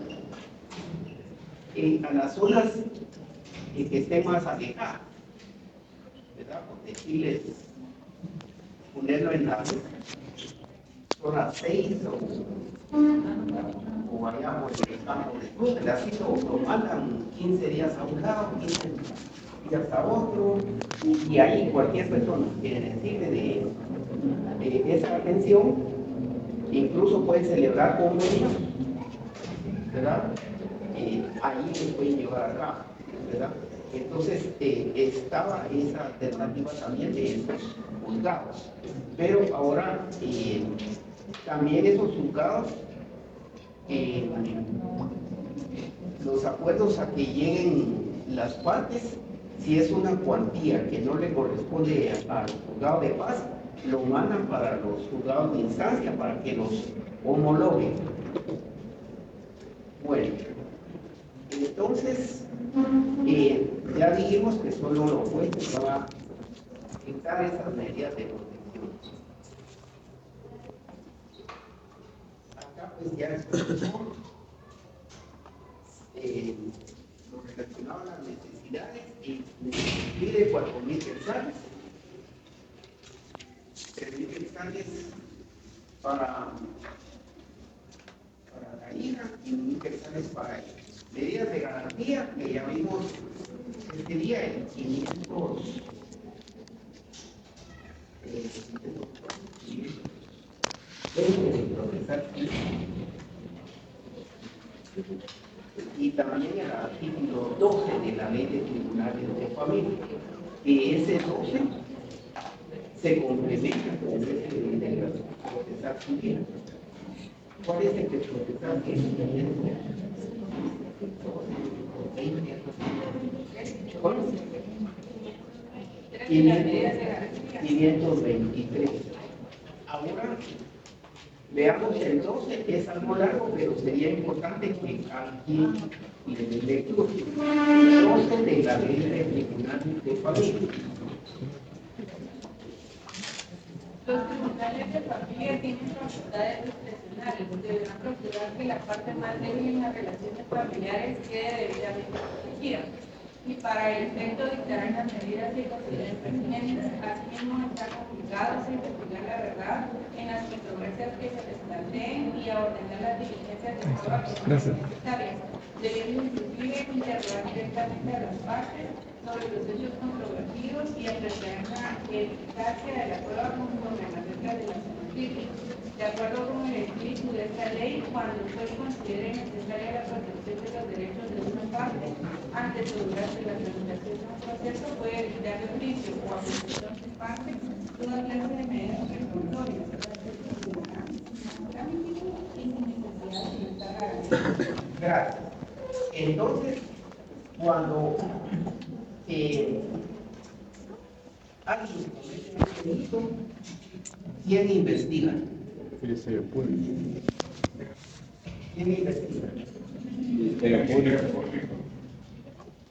a las zonas que estén más alejadas, ¿verdad? Por decirles, ponerlo en la zona 6 o allá por el campo de fútbol, así lo mandan 15 días a un lado, 15 días a otro, y ahí cualquier persona que necesite de esa atención, incluso puede celebrar convenios, ¿verdad? Ahí se pueden llevar a cabo, ¿verdad? Entonces estaba esa alternativa también de esos juzgados, pero ahora también esos juzgados, los acuerdos a que lleguen las partes, si es una cuantía que no le corresponde al juzgado de paz, lo mandan para los juzgados de instancia para que los homologuen. Bueno, entonces ya dijimos que solo los jueces van a dictar esas medidas de protección. Acá pues ya explicó lo relacionado a las necesidades y pide 4.000 quetzales. 3.000 quetzales para la ira y 1.000 quetzales para ella. Medidas de garantía que ya vimos este día en 500 y también el artículo 12 de la ley de tribunales de familia, que ese 12 se complementa con ese de procesal civil. ¿Cuál es el que procesal civil? ¿Cuál? 523. Ahora veamos el 12, que es algo largo, pero sería importante que aquí le lectura. El 12 de la ley de tribunales de familia. Los tribunales de familia tienen facultades discrecionales, deberán procurar que la parte más débil en las relaciones familiares quede debidamente protegida. Y para el efecto dictarán las medidas que consideren pertinentes. Asimismo, están obligados a investigar la verdad en las controversias que se les planteen y a ordenar las diligencias de forma que sean necesarias, debiendo inclusive interrogar directamente a las partes sobre los hechos controvertidos y apreciar la eficacia de la prueba conforme a las reglas de la justicia. De acuerdo con el espíritu de esta ley, cuando el juez considere necesaria la protección de los derechos de una parte, antes de durante la tramitación de un proceso, puede dictar de juicio o acusación de parte toda clase de medidas precautorias. Gracias. Entonces, cuando alguien comete un delito, ¿quién investiga? ¿Quién investiga?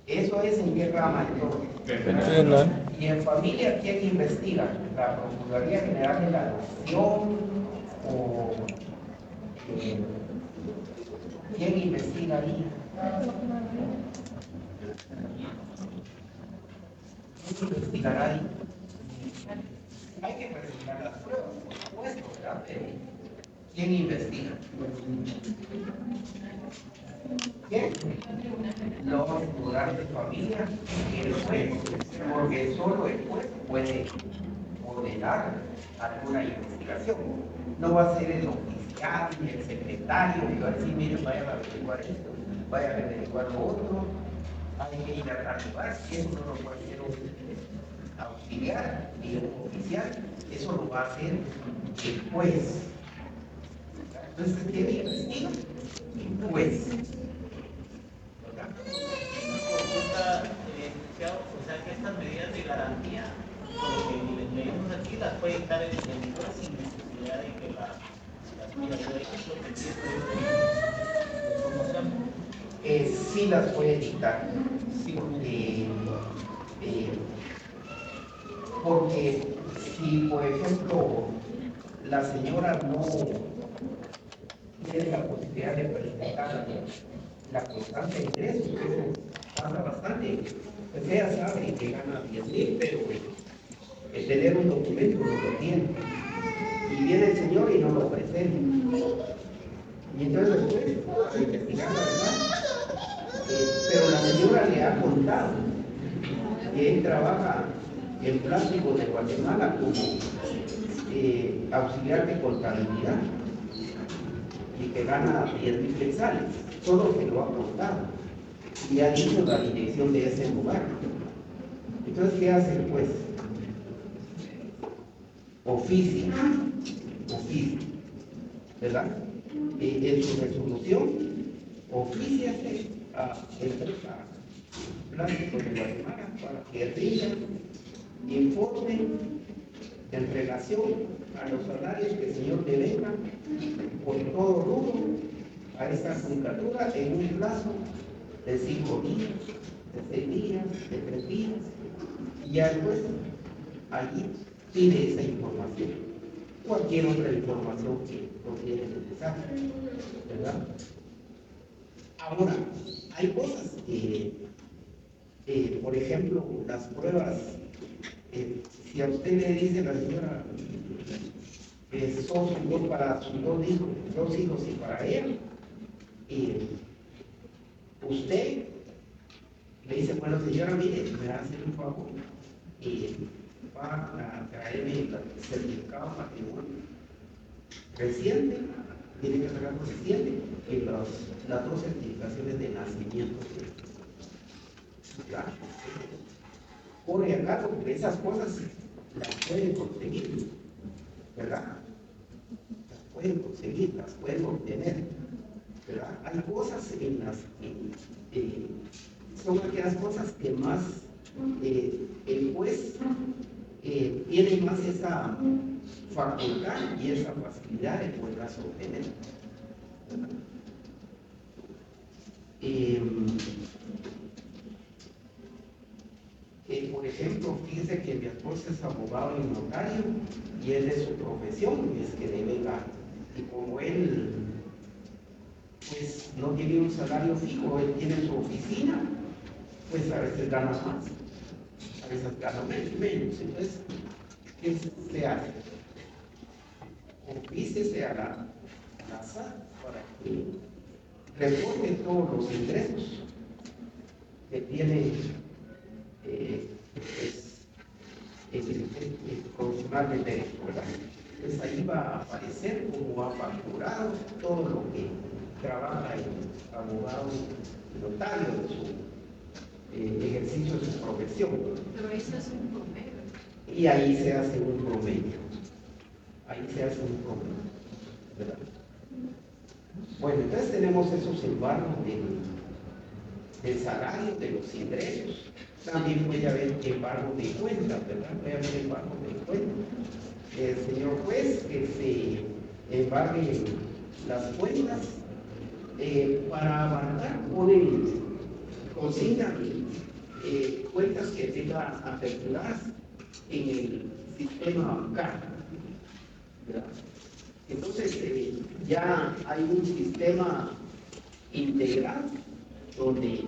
Eso es en qué rama entonces. Y en familia, ¿quién investiga? ¿La Procuraduría General de la Nación o quién investiga ahí? ¿Quién investigará ahí? Hay que presentar las pruebas, por supuesto, ¿verdad? ¿Quién investiga? ¿Quién? Los juzgados de familia y el juez, porque solo el juez puede ordenar alguna investigación. No va a ser el oficial ni el secretario que va a decir, miren, vayan a averiguar esto, vayan a averiguar lo otro, hay que ir a tal lugar, y eso no lo puede hacer un auxiliar ni un oficial, eso lo va a hacer el juez. Entonces, ¿quién investiga? El juez. O sea que estas medidas de garantía, lo que leemos aquí, las puede dictar el juez sin necesidad de que las sí las puede dictar. Porque si, por ejemplo, la señora no tiene la posibilidad de presentar la constancia de ingresos, eso pasa bastante. Pues ella sabe que gana 10,000, pero tener un documento no lo tiene. Y viene el señor y no lo presenta. Y entonces después a investigar la verdad. Pero la señora le ha contado que él trabaja en Plástico de Guatemala como auxiliar de contabilidad y que gana 10,000 quetzales. Solo se lo ha contado y ha dicho la dirección de ese lugar. Entonces, ¿qué hace el juez? Oficia, ¿verdad? En su resolución, ofíciase a Empresa Plástico de Guatemala para que rinda informe en relación a los salarios que el señor devenga por todo rubro a esta judicatura en un plazo de 5 días, de 6 días, de 3 días, y ya el juez allí pide esa información, cualquier otra información que considere necesaria, ¿verdad? Ahora, hay cosas que, por ejemplo, las pruebas, si a usted le dice la señora, son dos para sus dos hijos y para ella, usted le dice, bueno señora, mire, me va a hacer un favor, va a traerme el certificado de matrimonio reciente, tiene que sacar reciente, y las dos certificaciones de nacimiento. Claro. Por acaso, porque esas cosas las pueden conseguir, ¿verdad? Las pueden conseguir, las pueden obtener, ¿verdad? Hay cosas en las que son aquellas cosas que más el juez tiene más esa facultad y esa facilidad de poderlas obtener, ¿verdad? Por ejemplo, fíjese que mi esposo es abogado y notario y él es su profesión, y es que debe ganar. Y como él pues no tiene un salario fijo, él tiene su oficina, pues a veces gana más, a veces gana menos. Entonces, ¿qué se hace? Ofícese a la SAT para que reporte todos los ingresos que tiene consular del derecho, ¿verdad? Entonces ahí va a aparecer cómo ha facturado todo lo que trabaja el abogado notario de su ejercicio de su profesión. Pero eso es un promedio. Y ahí se hace un promedio. Ahí se hace un promedio, ¿verdad? Bueno, entonces tenemos esos embargos del salario, de los ingresos. También puede haber embargo de cuentas, ¿verdad? Puede haber embargo de cuentas. El señor juez que se embargue las cuentas para abarcar, consignan cuentas que tengan aperturadas en el sistema bancario, ¿verdad? Entonces ya hay un sistema integral donde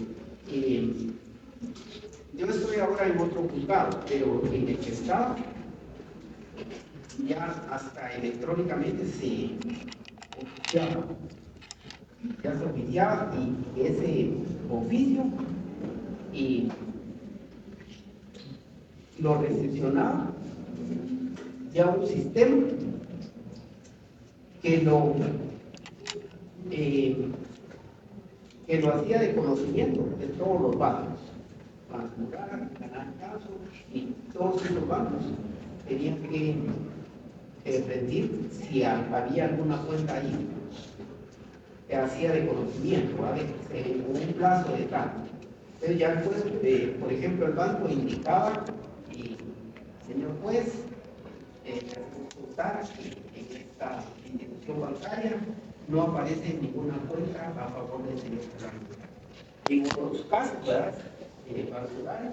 yo estoy ahora en otro juzgado, pero en el que estaba ya hasta electrónicamente se oficiaba, ya se oficiaba y ese oficio y lo recepcionaba ya un sistema que lo hacía de conocimiento de todos los bancos, Banco Rural, Canal Caso, y todos esos bancos tenían que rendir si había alguna cuenta ahí que hacía de conocimiento, con un plazo de tal. Entonces ya el juez, por ejemplo, el banco indicaba y señor juez, consultar que en esta institución bancaria no aparece ninguna cuenta a favor del señor fulano. En otros casos, ¿verdad? Bancaria,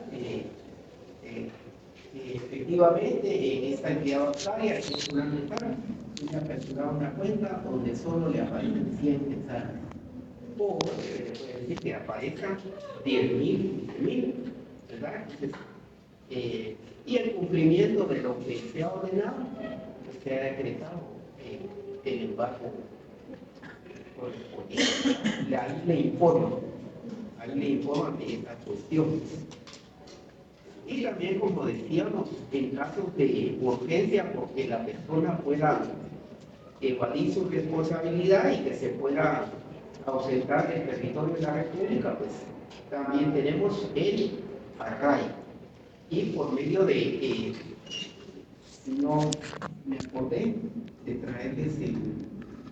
efectivamente en esta entidad bancaria que es fundamental, tiene aperturada una cuenta donde solo le aparecen 100 quetzales. O puede decir que aparezcan 10.000, 20.000, ¿verdad? Entonces, y el cumplimiento de lo que se ha ordenado, pues se ha decretado el embargo correspondiente. Ahí le informan de esta cuestión. Y también, como decíamos, en casos de urgencia, porque la persona pueda evadir su responsabilidad y que se pueda ausentar del territorio de la República, pues también tenemos el arraigo. Y por medio de, no me acordé de traerles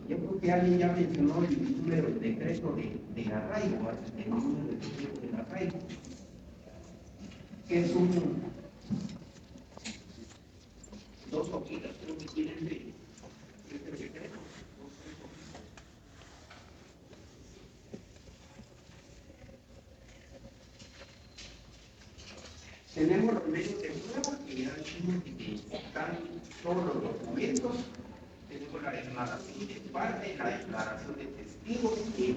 yo creo que alguien ya mencionó el número del decreto del arraigo, el número del decreto del arraigo, que es dos hojitas, creo que tienen de este decreto. Tenemos los medios de prueba, que ya dijimos que están todos los documentos. Tenemos la declaración de parte, la declaración de testigos, que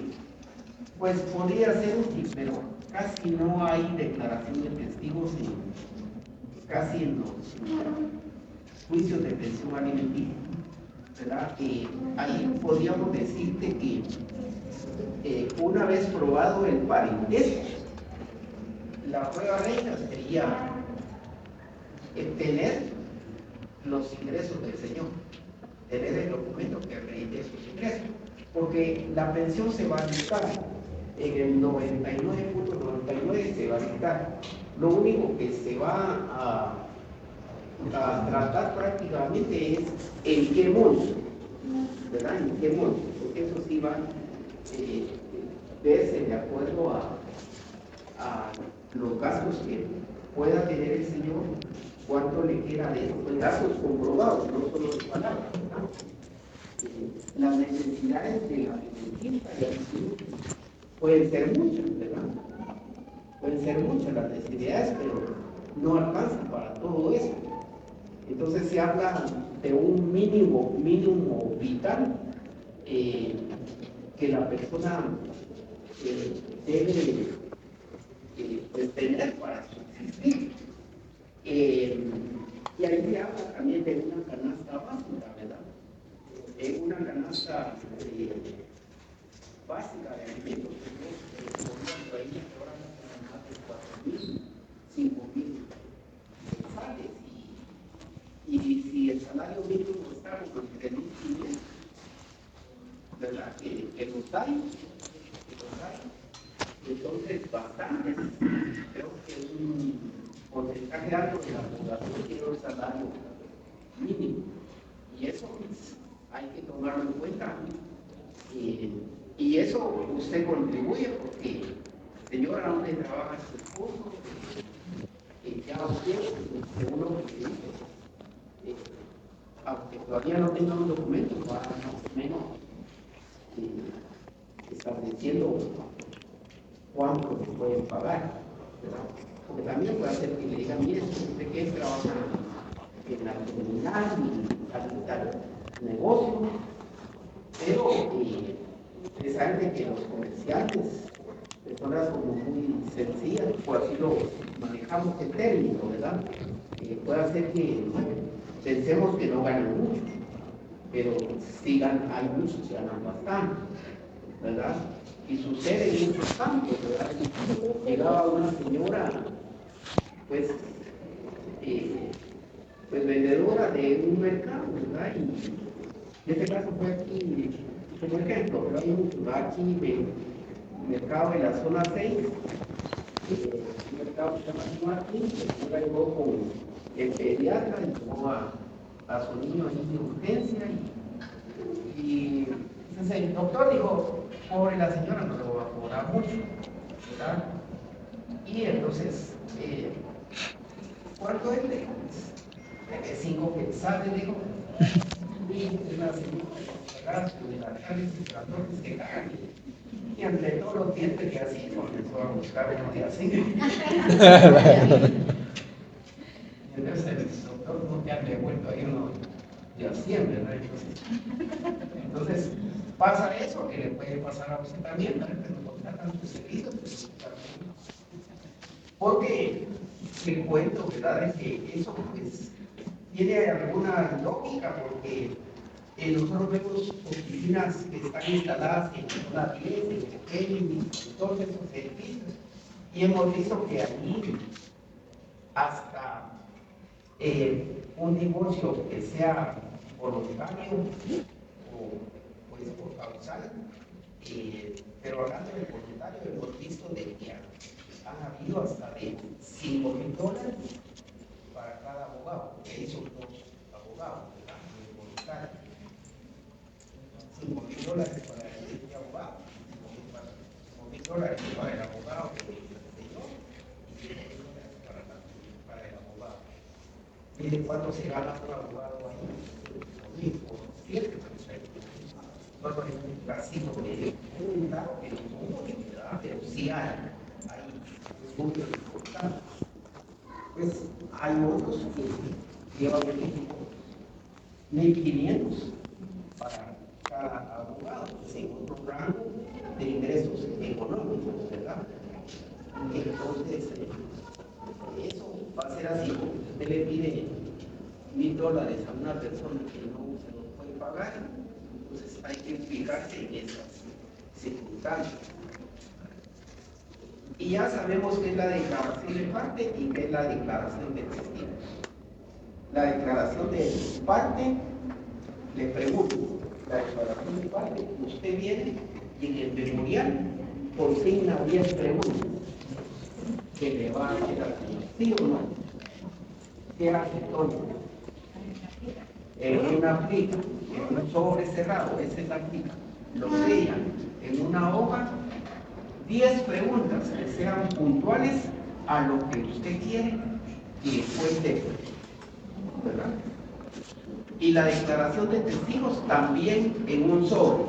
pues podría ser útil, pero casi no hay declaración de testigos casi en los juicios de pensión alimenticia, ¿verdad? Ahí podríamos decirte que una vez probado el parentesco, la prueba reina sería tener los ingresos del señor, tener el documento que acredite sus ingresos, porque la pensión se va a dictar en el 99.99 se va a dictar. Lo único que se va a tratar prácticamente es en qué monto, ¿verdad? En qué monto, porque eso sí va a verse de acuerdo a los gastos que pueda tener el señor, cuánto le queda de esos gastos comprobados, no solo de palabras, ¿verdad? Las necesidades de la alimentista y así pueden ser muchas, ¿verdad? Pueden ser muchas las necesidades, pero no alcanzan para todo eso. Entonces se habla de un mínimo vital que la persona debe pues, tener para subsistir. Y ahí se habla también de una canasta básica, ¿verdad? Una canasta básica de alimentos que podrían traer ahora más de 4.000, 5.000 Y si el salario mínimo está como entre 1.500, ¿verdad? Que los hay, entonces bastantes, creo que un porcentaje alto de la población tiene un salario mínimo. Y eso pues, hay que tomarlo en cuenta. Y eso usted contribuye porque, señora, ¿dónde trabaja su esposo? Ya usted, según lo que dice, aunque todavía no tenga un documento, va más o menos estableciendo cuánto se pueden pagar, ¿verdad? Porque también puede ser que le digan, mire, usted que trabaja en la comunidad y tal negocio, pero saben de que los comerciantes, personas como muy sencillas, por así lo manejamos el término, ¿verdad? Puede hacer que pensemos que no ganan mucho, pero sí hay muchos que ganan bastante, ¿verdad? Y sucede en muchos campos, ¿verdad? Llegaba una señora, pues vendedora de un mercado, ¿verdad? Y en este caso fue aquí, como ejemplo, pero hay un mercado en la zona 6, un mercado que se llama Martín, que se llegó con el pediatra y tomó a su niño ahí de urgencia y entonces el doctor dijo, pobre la señora, no le va a cobrar mucho, ¿verdad? Y entonces, ¿cuánto es? Le dijo, 5 quetzales, dijo. Y la señora, de la tarde, se cagan. Y entre todos los dientes que así comenzó a buscar uno de así. Y entonces el doctor no te han devuelto ahí uno de así, ¿verdad? Entonces, pasa eso, que le puede pasar a usted también, pero no contratan sus servicios, pues, porque te cuento, ¿verdad? Es que eso pues tiene alguna lógica, porque nosotros vemos oficinas que están instaladas en una 10, en pequeños, en todos esos edificios, y hemos visto que allí hasta un divorcio que sea voluntario o pues por causal, pero hablando del voluntario hemos visto de que han habido hasta de $5,000 para cada abogado, que ahí son 2 abogados, ¿verdad? Voluntario. $5,000 para el abogado, $5,000 para el abogado que señor y $5,000 para el abogado. Mire cuánto se gana un abogado ahí, por 7%. Solo es un casino de claro que no es mucho, ¿verdad? Pero sí hay puntos importantes. Pues hay otros que llevan 1.500 para cada abogado, según un rango de ingresos económicos, ¿verdad? Entonces, eso va a ser así, porque usted le pide $1,000 a una persona que no se lo puede pagar, entonces hay que fijarse en esas circunstancias. Y ya sabemos qué es la declaración de parte y qué es la declaración de testigos. La declaración de parte, le pregunto, la declaración de parte, usted viene y en el memorial consigna 10 preguntas que le va a hacer al señor, ¿sí o no? ¿Qué hace entonces? En una plica, en un sobre cerrado, esa es la plica, lo sella en una hoja, 10 preguntas que sean puntuales a lo que usted quiere y después de, ¿verdad? Y la declaración de testigos también en un sobre.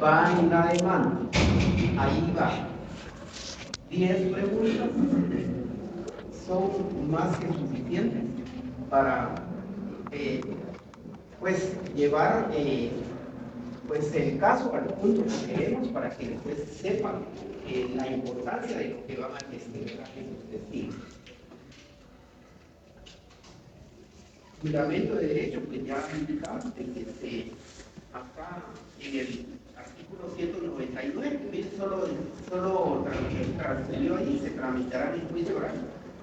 Va en la demanda. Ahí va. 10 preguntas son más que suficientes para pues llevar pues el caso al punto que queremos para que después sepan la importancia de lo que van a testificar esos testigos. Fundamento de derecho, pues ya indicamos que acá en el artículo 199, que solo transferió ahí, se tramitará en juicio oral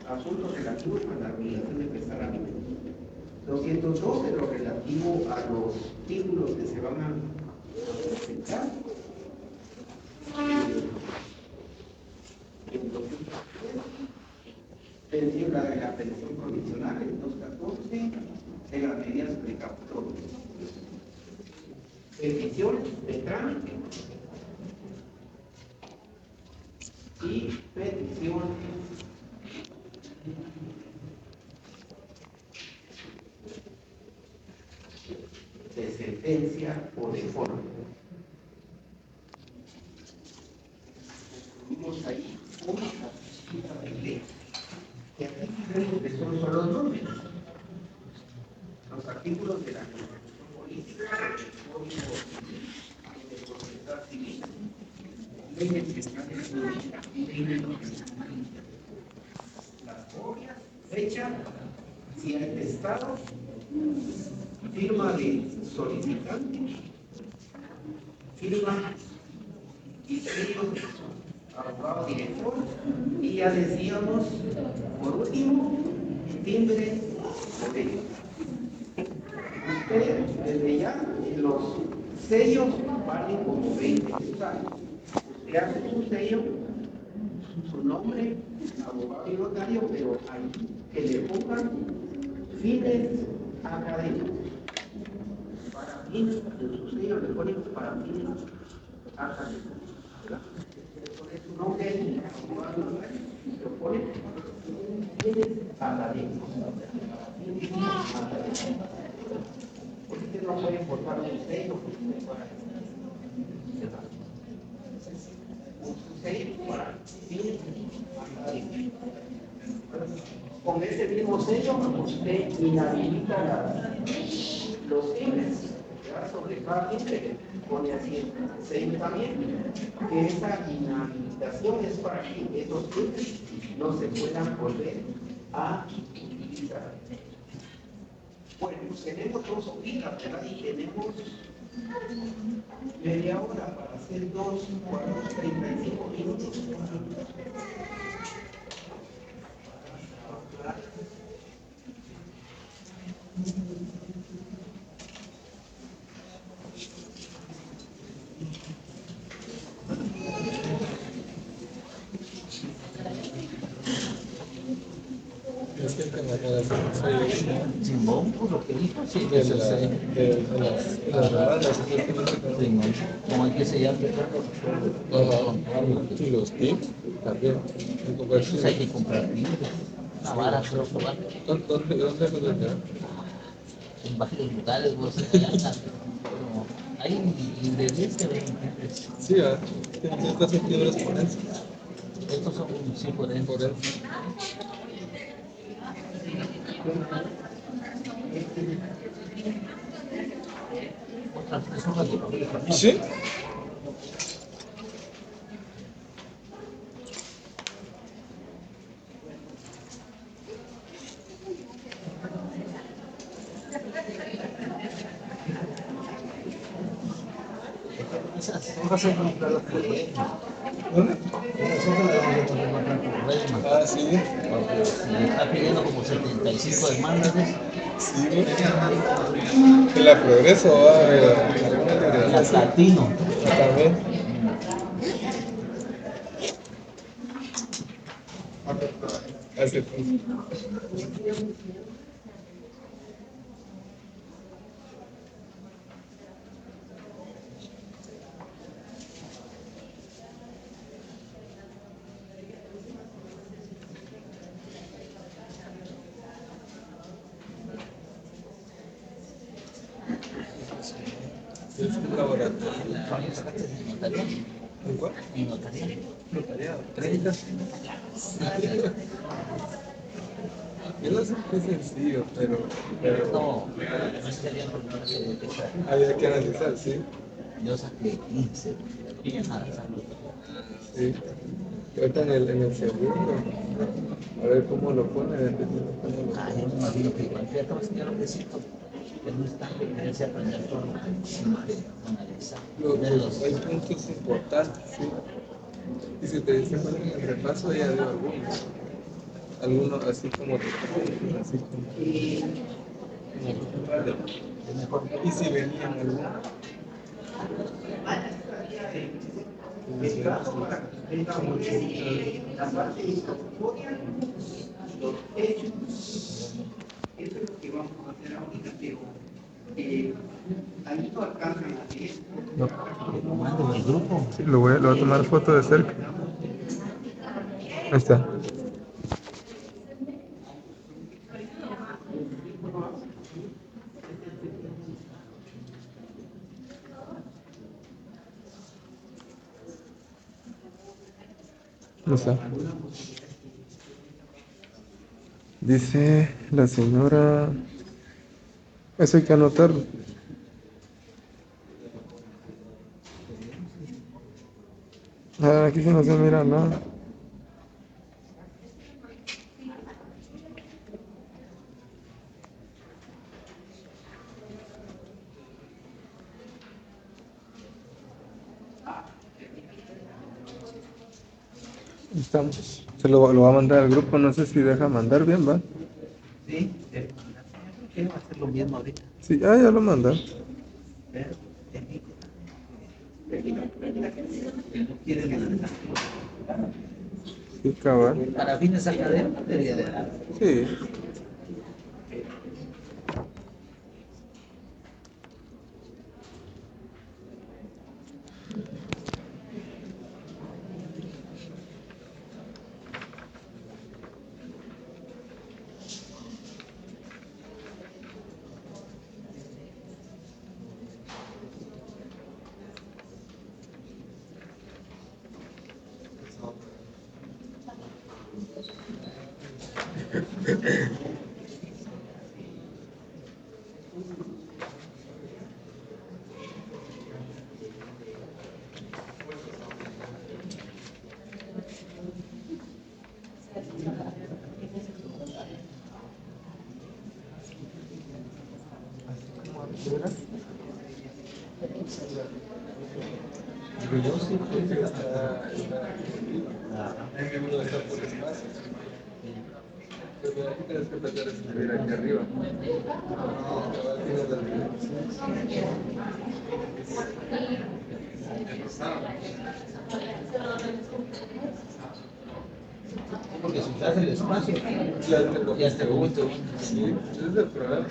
asuntos relativos a la obligación de prestar alimentos. 212, lo relativo a los títulos que se van a presentar. La de la pensión condicional, el 214, de las medidas precautorias. Peticiones de trámite y peticiones de sentencia o de forma. Tuvimos ahí una casilla de ley, que aquí vemos que son solo los números. Los artículos de la Constitución Política, del Código Procesal Civil, leyes que están en las copias, fecha, si hay testado, firma de solicitante, firma y sello de abogado director, y ya decíamos, por último, timbre de ley. Usted, desde ya, los sellos valen como 20 centavos. Usted hace su sello, su nombre, abogado y notario, pero ahí que le pongan fines académicos. Para fines, en su sello le ponen para fines académicos. ¿Verdad? Le pone su nombre, abogado y notario, le pone fines académicos. Usted no puede importar un sello para un sello para fines académicos. Con ese mismo sello usted inhabilita los fines. Sobre cada timbre pone así el sello también, que esa inhabilitación es para que esos timbres no se puedan volver a utilizar. Bueno, tenemos 2 horitas, ¿verdad? Y tenemos media hora para hacer 2, 4, 35 minutos. Simón, por lo que dijo, sí, De las raras, como hay que sellar, y los tips también. pues hay que comprar libros, una vara, solo probar. ¿Dónde los vendrán? En varios lugares, vos, hay librerías que venden libros. Sí, estos son libros forenses. Estos son, sí, forenses. Otras personas de papel español. ¿Sí? Esas hojas hay que comprarlas por Redma. ¿Dónde? Esas hojas las vamos a comprar por Redma. Ah, sí. Porque si le está pidiendo como 75 demandas, Sí. De la Progreso va a haber la Platino. también. Hace tiempo. Es un laboratorio. ¿Cuánto sacaste de notaría? ¿En cuál? En notaría. Notariado. 30. Yo no sé qué es sencillo, pero No, no sería por no sé qué tal. había que analizar, sí. Yo saqué 15, pero nada, salud. Sí. Ahorita en el segundo, a ver cómo lo pone, Ah, yo me imagino que igual, fíjate, pues, yo lo que siento, que no es tan diferencia aprender todo lo que analizar. Hay puntos importantes, sí. Y si te dicen mal en el repaso, ya dio algunos. alguno así como así como y si venían algunos la parte de historia, los hechos, eso es lo que vamos a hacer ahorita, pero ahí no alcanzan a hacer. Lo mando en el grupo. sí, lo voy a tomar foto de cerca. Ahí está. Ahí está. Dice la señora. Eso hay que anotarlo. Ah, aquí sí no se mira nada. Estamos. Se lo va a mandar al grupo, no sé si deja mandar bien, ¿va? Sí, quiero hacer lo mismo ahorita. Sí, ya lo manda. Pero, no quiere levantar. Sí, cabal. Para fines académicos debería de dar. Sí. Tienes que empezar a escribir aquí arriba. Porque si te hace el espacio, ya te gusta. Sí, ese es el problema.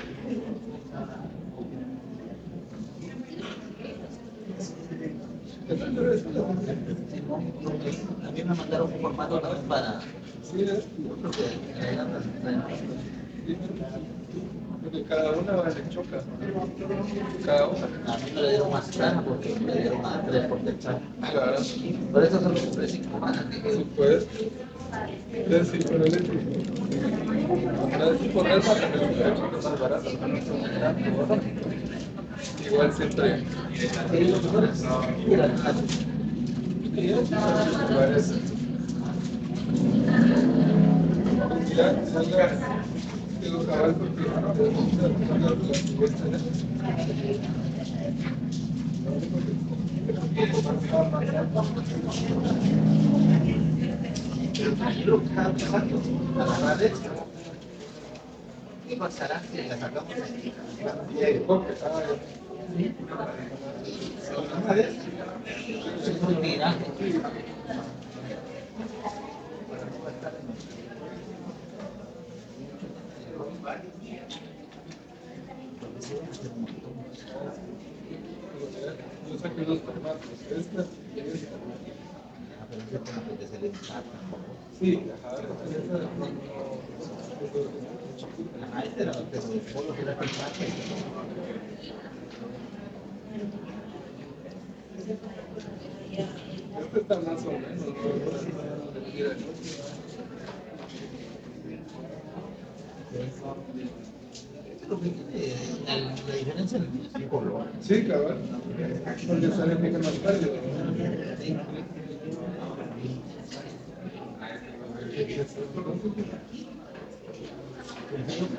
A mí me mandaron un formato otra vez para. Sí, porque cada una va de choca. Cada una. A mí me le dieron más cara porque me dieron a 3 por texto. Claro. Por eso solo compré 5 semanas. Sí, pues. Ya sí, por el hecho. Por eso es más barato. Igual siempre. Ya, salga. Digo cabal porque Pero tranquilo, que estaba pensando, agarrar esto. ¿Qué pasará si la sacamos aquí? Es muy miraje. yo saqué los formatos, esta y esta. Pero yo tengo que se le empata. Sí, ajá. Ah, este era lo que se polo que era el empate. Este está más o menos, ¿no? Lo que tiene la diferencia es el color. Sí, cabal. Porque sale bien más cálido.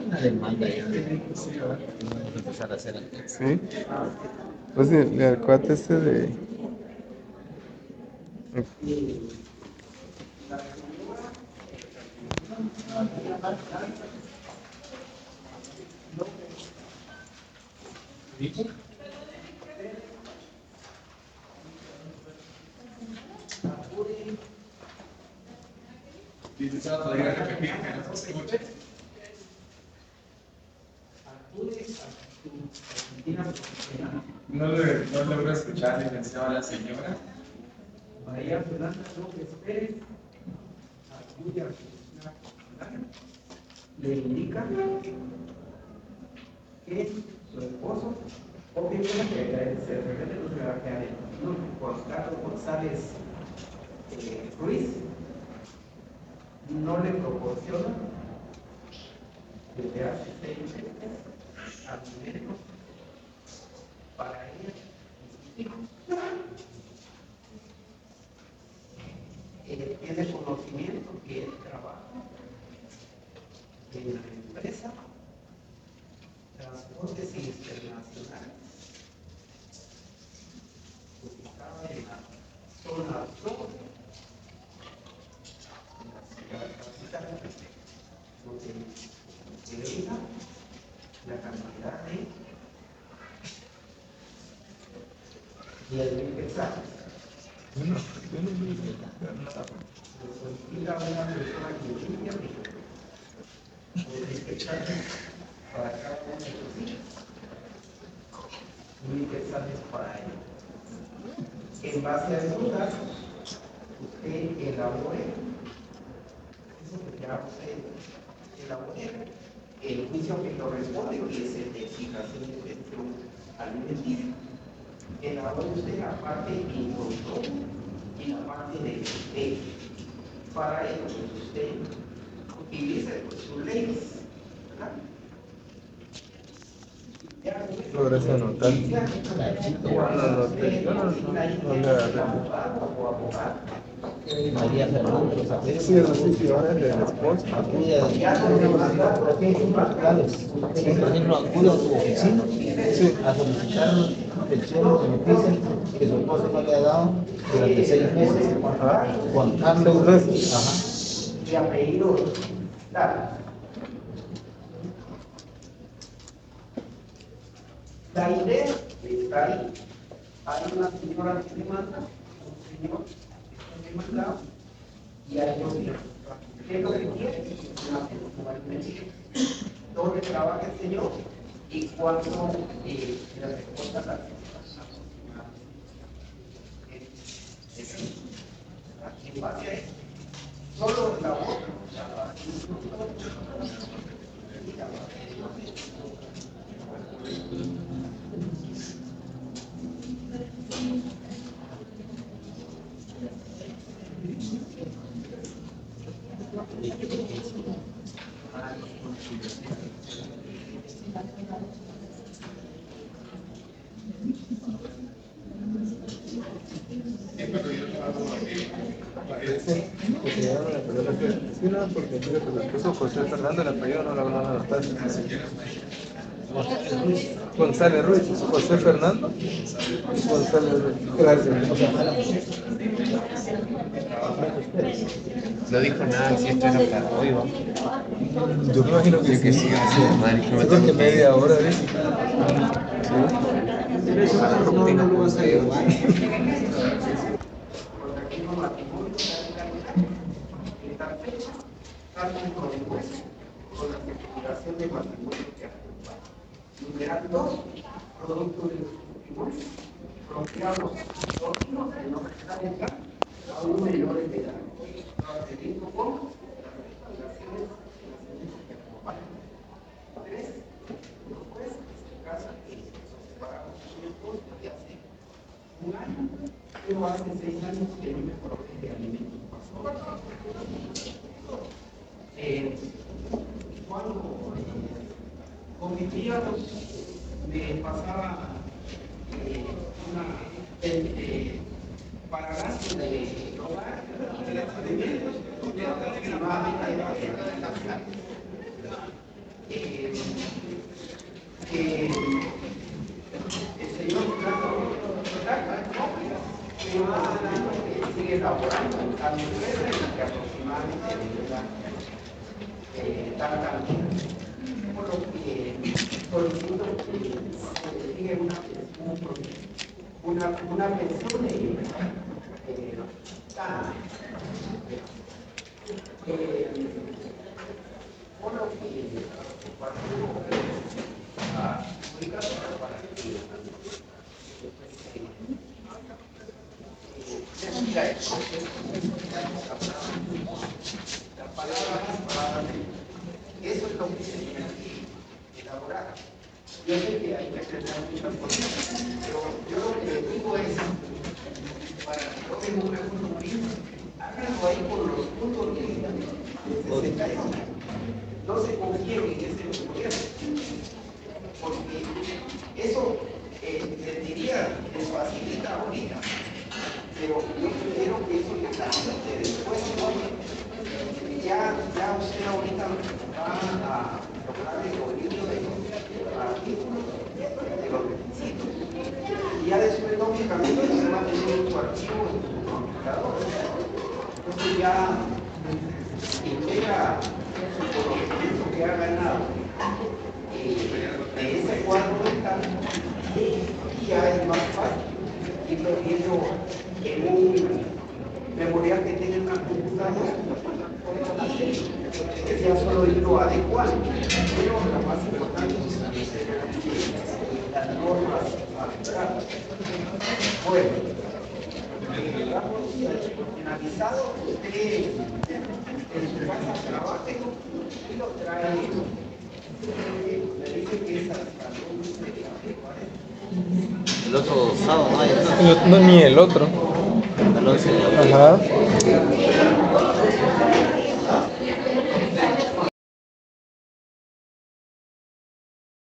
Una demanda ya. Vamos a empezar a hacer aquí. Sí. Pues el cuate este de. Licenciado, ¿podría repetir que no se escuche? No logro escuchar, licenciado, a la señora. María Fernanda López Pérez acude a la oficina personal, le indica que su esposo, obviamente, se repite, no se va a quedar en Juan Carlos González Ruiz, no le proporciona desde hace 6 meses alimentos para ella y sus hijos. Tiene conocimiento que él trabaja en la empresa Transportes Internacionales, ubicada en la zona sur de la ciudad capital, donde se delega la cantidad de 10.000 quetzales. Bueno, yo no voy a Solicita a una persona que limpia para cada uno de sus hijos. 1.000 quetzales para ellos. En base a esos datos, usted elabore, eso que ya usted elabore, el juicio que corresponde, que es el de fijación de gestión alimenticia. Elabore usted la parte de control y la parte de para ello, pues usted utilice sus leyes, ¿verdad? logras anotar. No, le agarré. María Fernanda López Pérez. Sí, eso sí, ahora es de la esposa. Acude a aquí hay cinco locales. Por ejemplo, acude a su oficina a solicitar pensiones, beneficios que su esposo no le ha dado durante 6 meses. Juan Carlos. 6 meses. Ajá. Y apellido, claro. La idea está ahí. Hay una señora que demanda, un señor que está demandado, y hay dos hijos. ¿Qué es lo que quiere? Una persona alimenticia. ¿Dónde trabaja el señor? ¿Y cuánto le reporta la en base a eso, solo la otra. Sí, no, porque mira, pues la puso José Fernando, el apellido no lo van a anotar. González Ruiz, José Fernando. González Ruiz. Gracias. No dijo nada si esto era para hoy, ¿no? Yo me imagino que sí. Sí, Yo creo que media hora, ¿ves? Con la certificación de matrimonio que hace. Numeral 2, producto de los matrimonios, procreamos 2 hijos que no están en casa, aún menores de edad, teniendo como las certificaciones que acompañan. 3, después se casa y se separaron sus hijos desde hace 1 año, pero hace 6 años que no me provee de alimentos. Cuando convivíamos, me pasaba para gastos de hogar y de alimentos, el señor sigue elaborando a mi empresa y que aproximadamente solicito que se sigue una pensión sana. Por lo que cuando ubicadora para que la palabra eso es lo que se tiene que elaborar. Yo sé que hay que aclarar muchas cosas, pero yo lo que les digo es, para que tomen un recurso jurídico, háganlo ahí con los puntos de 61. No se confíen en ese gobierno, porque eso les facilita ahorita, pero yo prefiero que eso les facilite después. Ya usted ahorita va a lograr el dominio de los artículos, de los requisitos, y ya después lógicamente usted va a tener su archivo en su computador. Entonces ya integra su conocimiento que ha ganado de ese cuadro mental y ya es más fácil irlo viendo en un memorial que tenga una computadora y que sea solo irlo adecuado. Pero la más importante es las normas abstractas. Bueno, finalizado, usted en su casa trabaje y lo trae. Me dice que es hasta El otro sábado, ¿no? No, ni el otro. El 11 de abril. Ajá.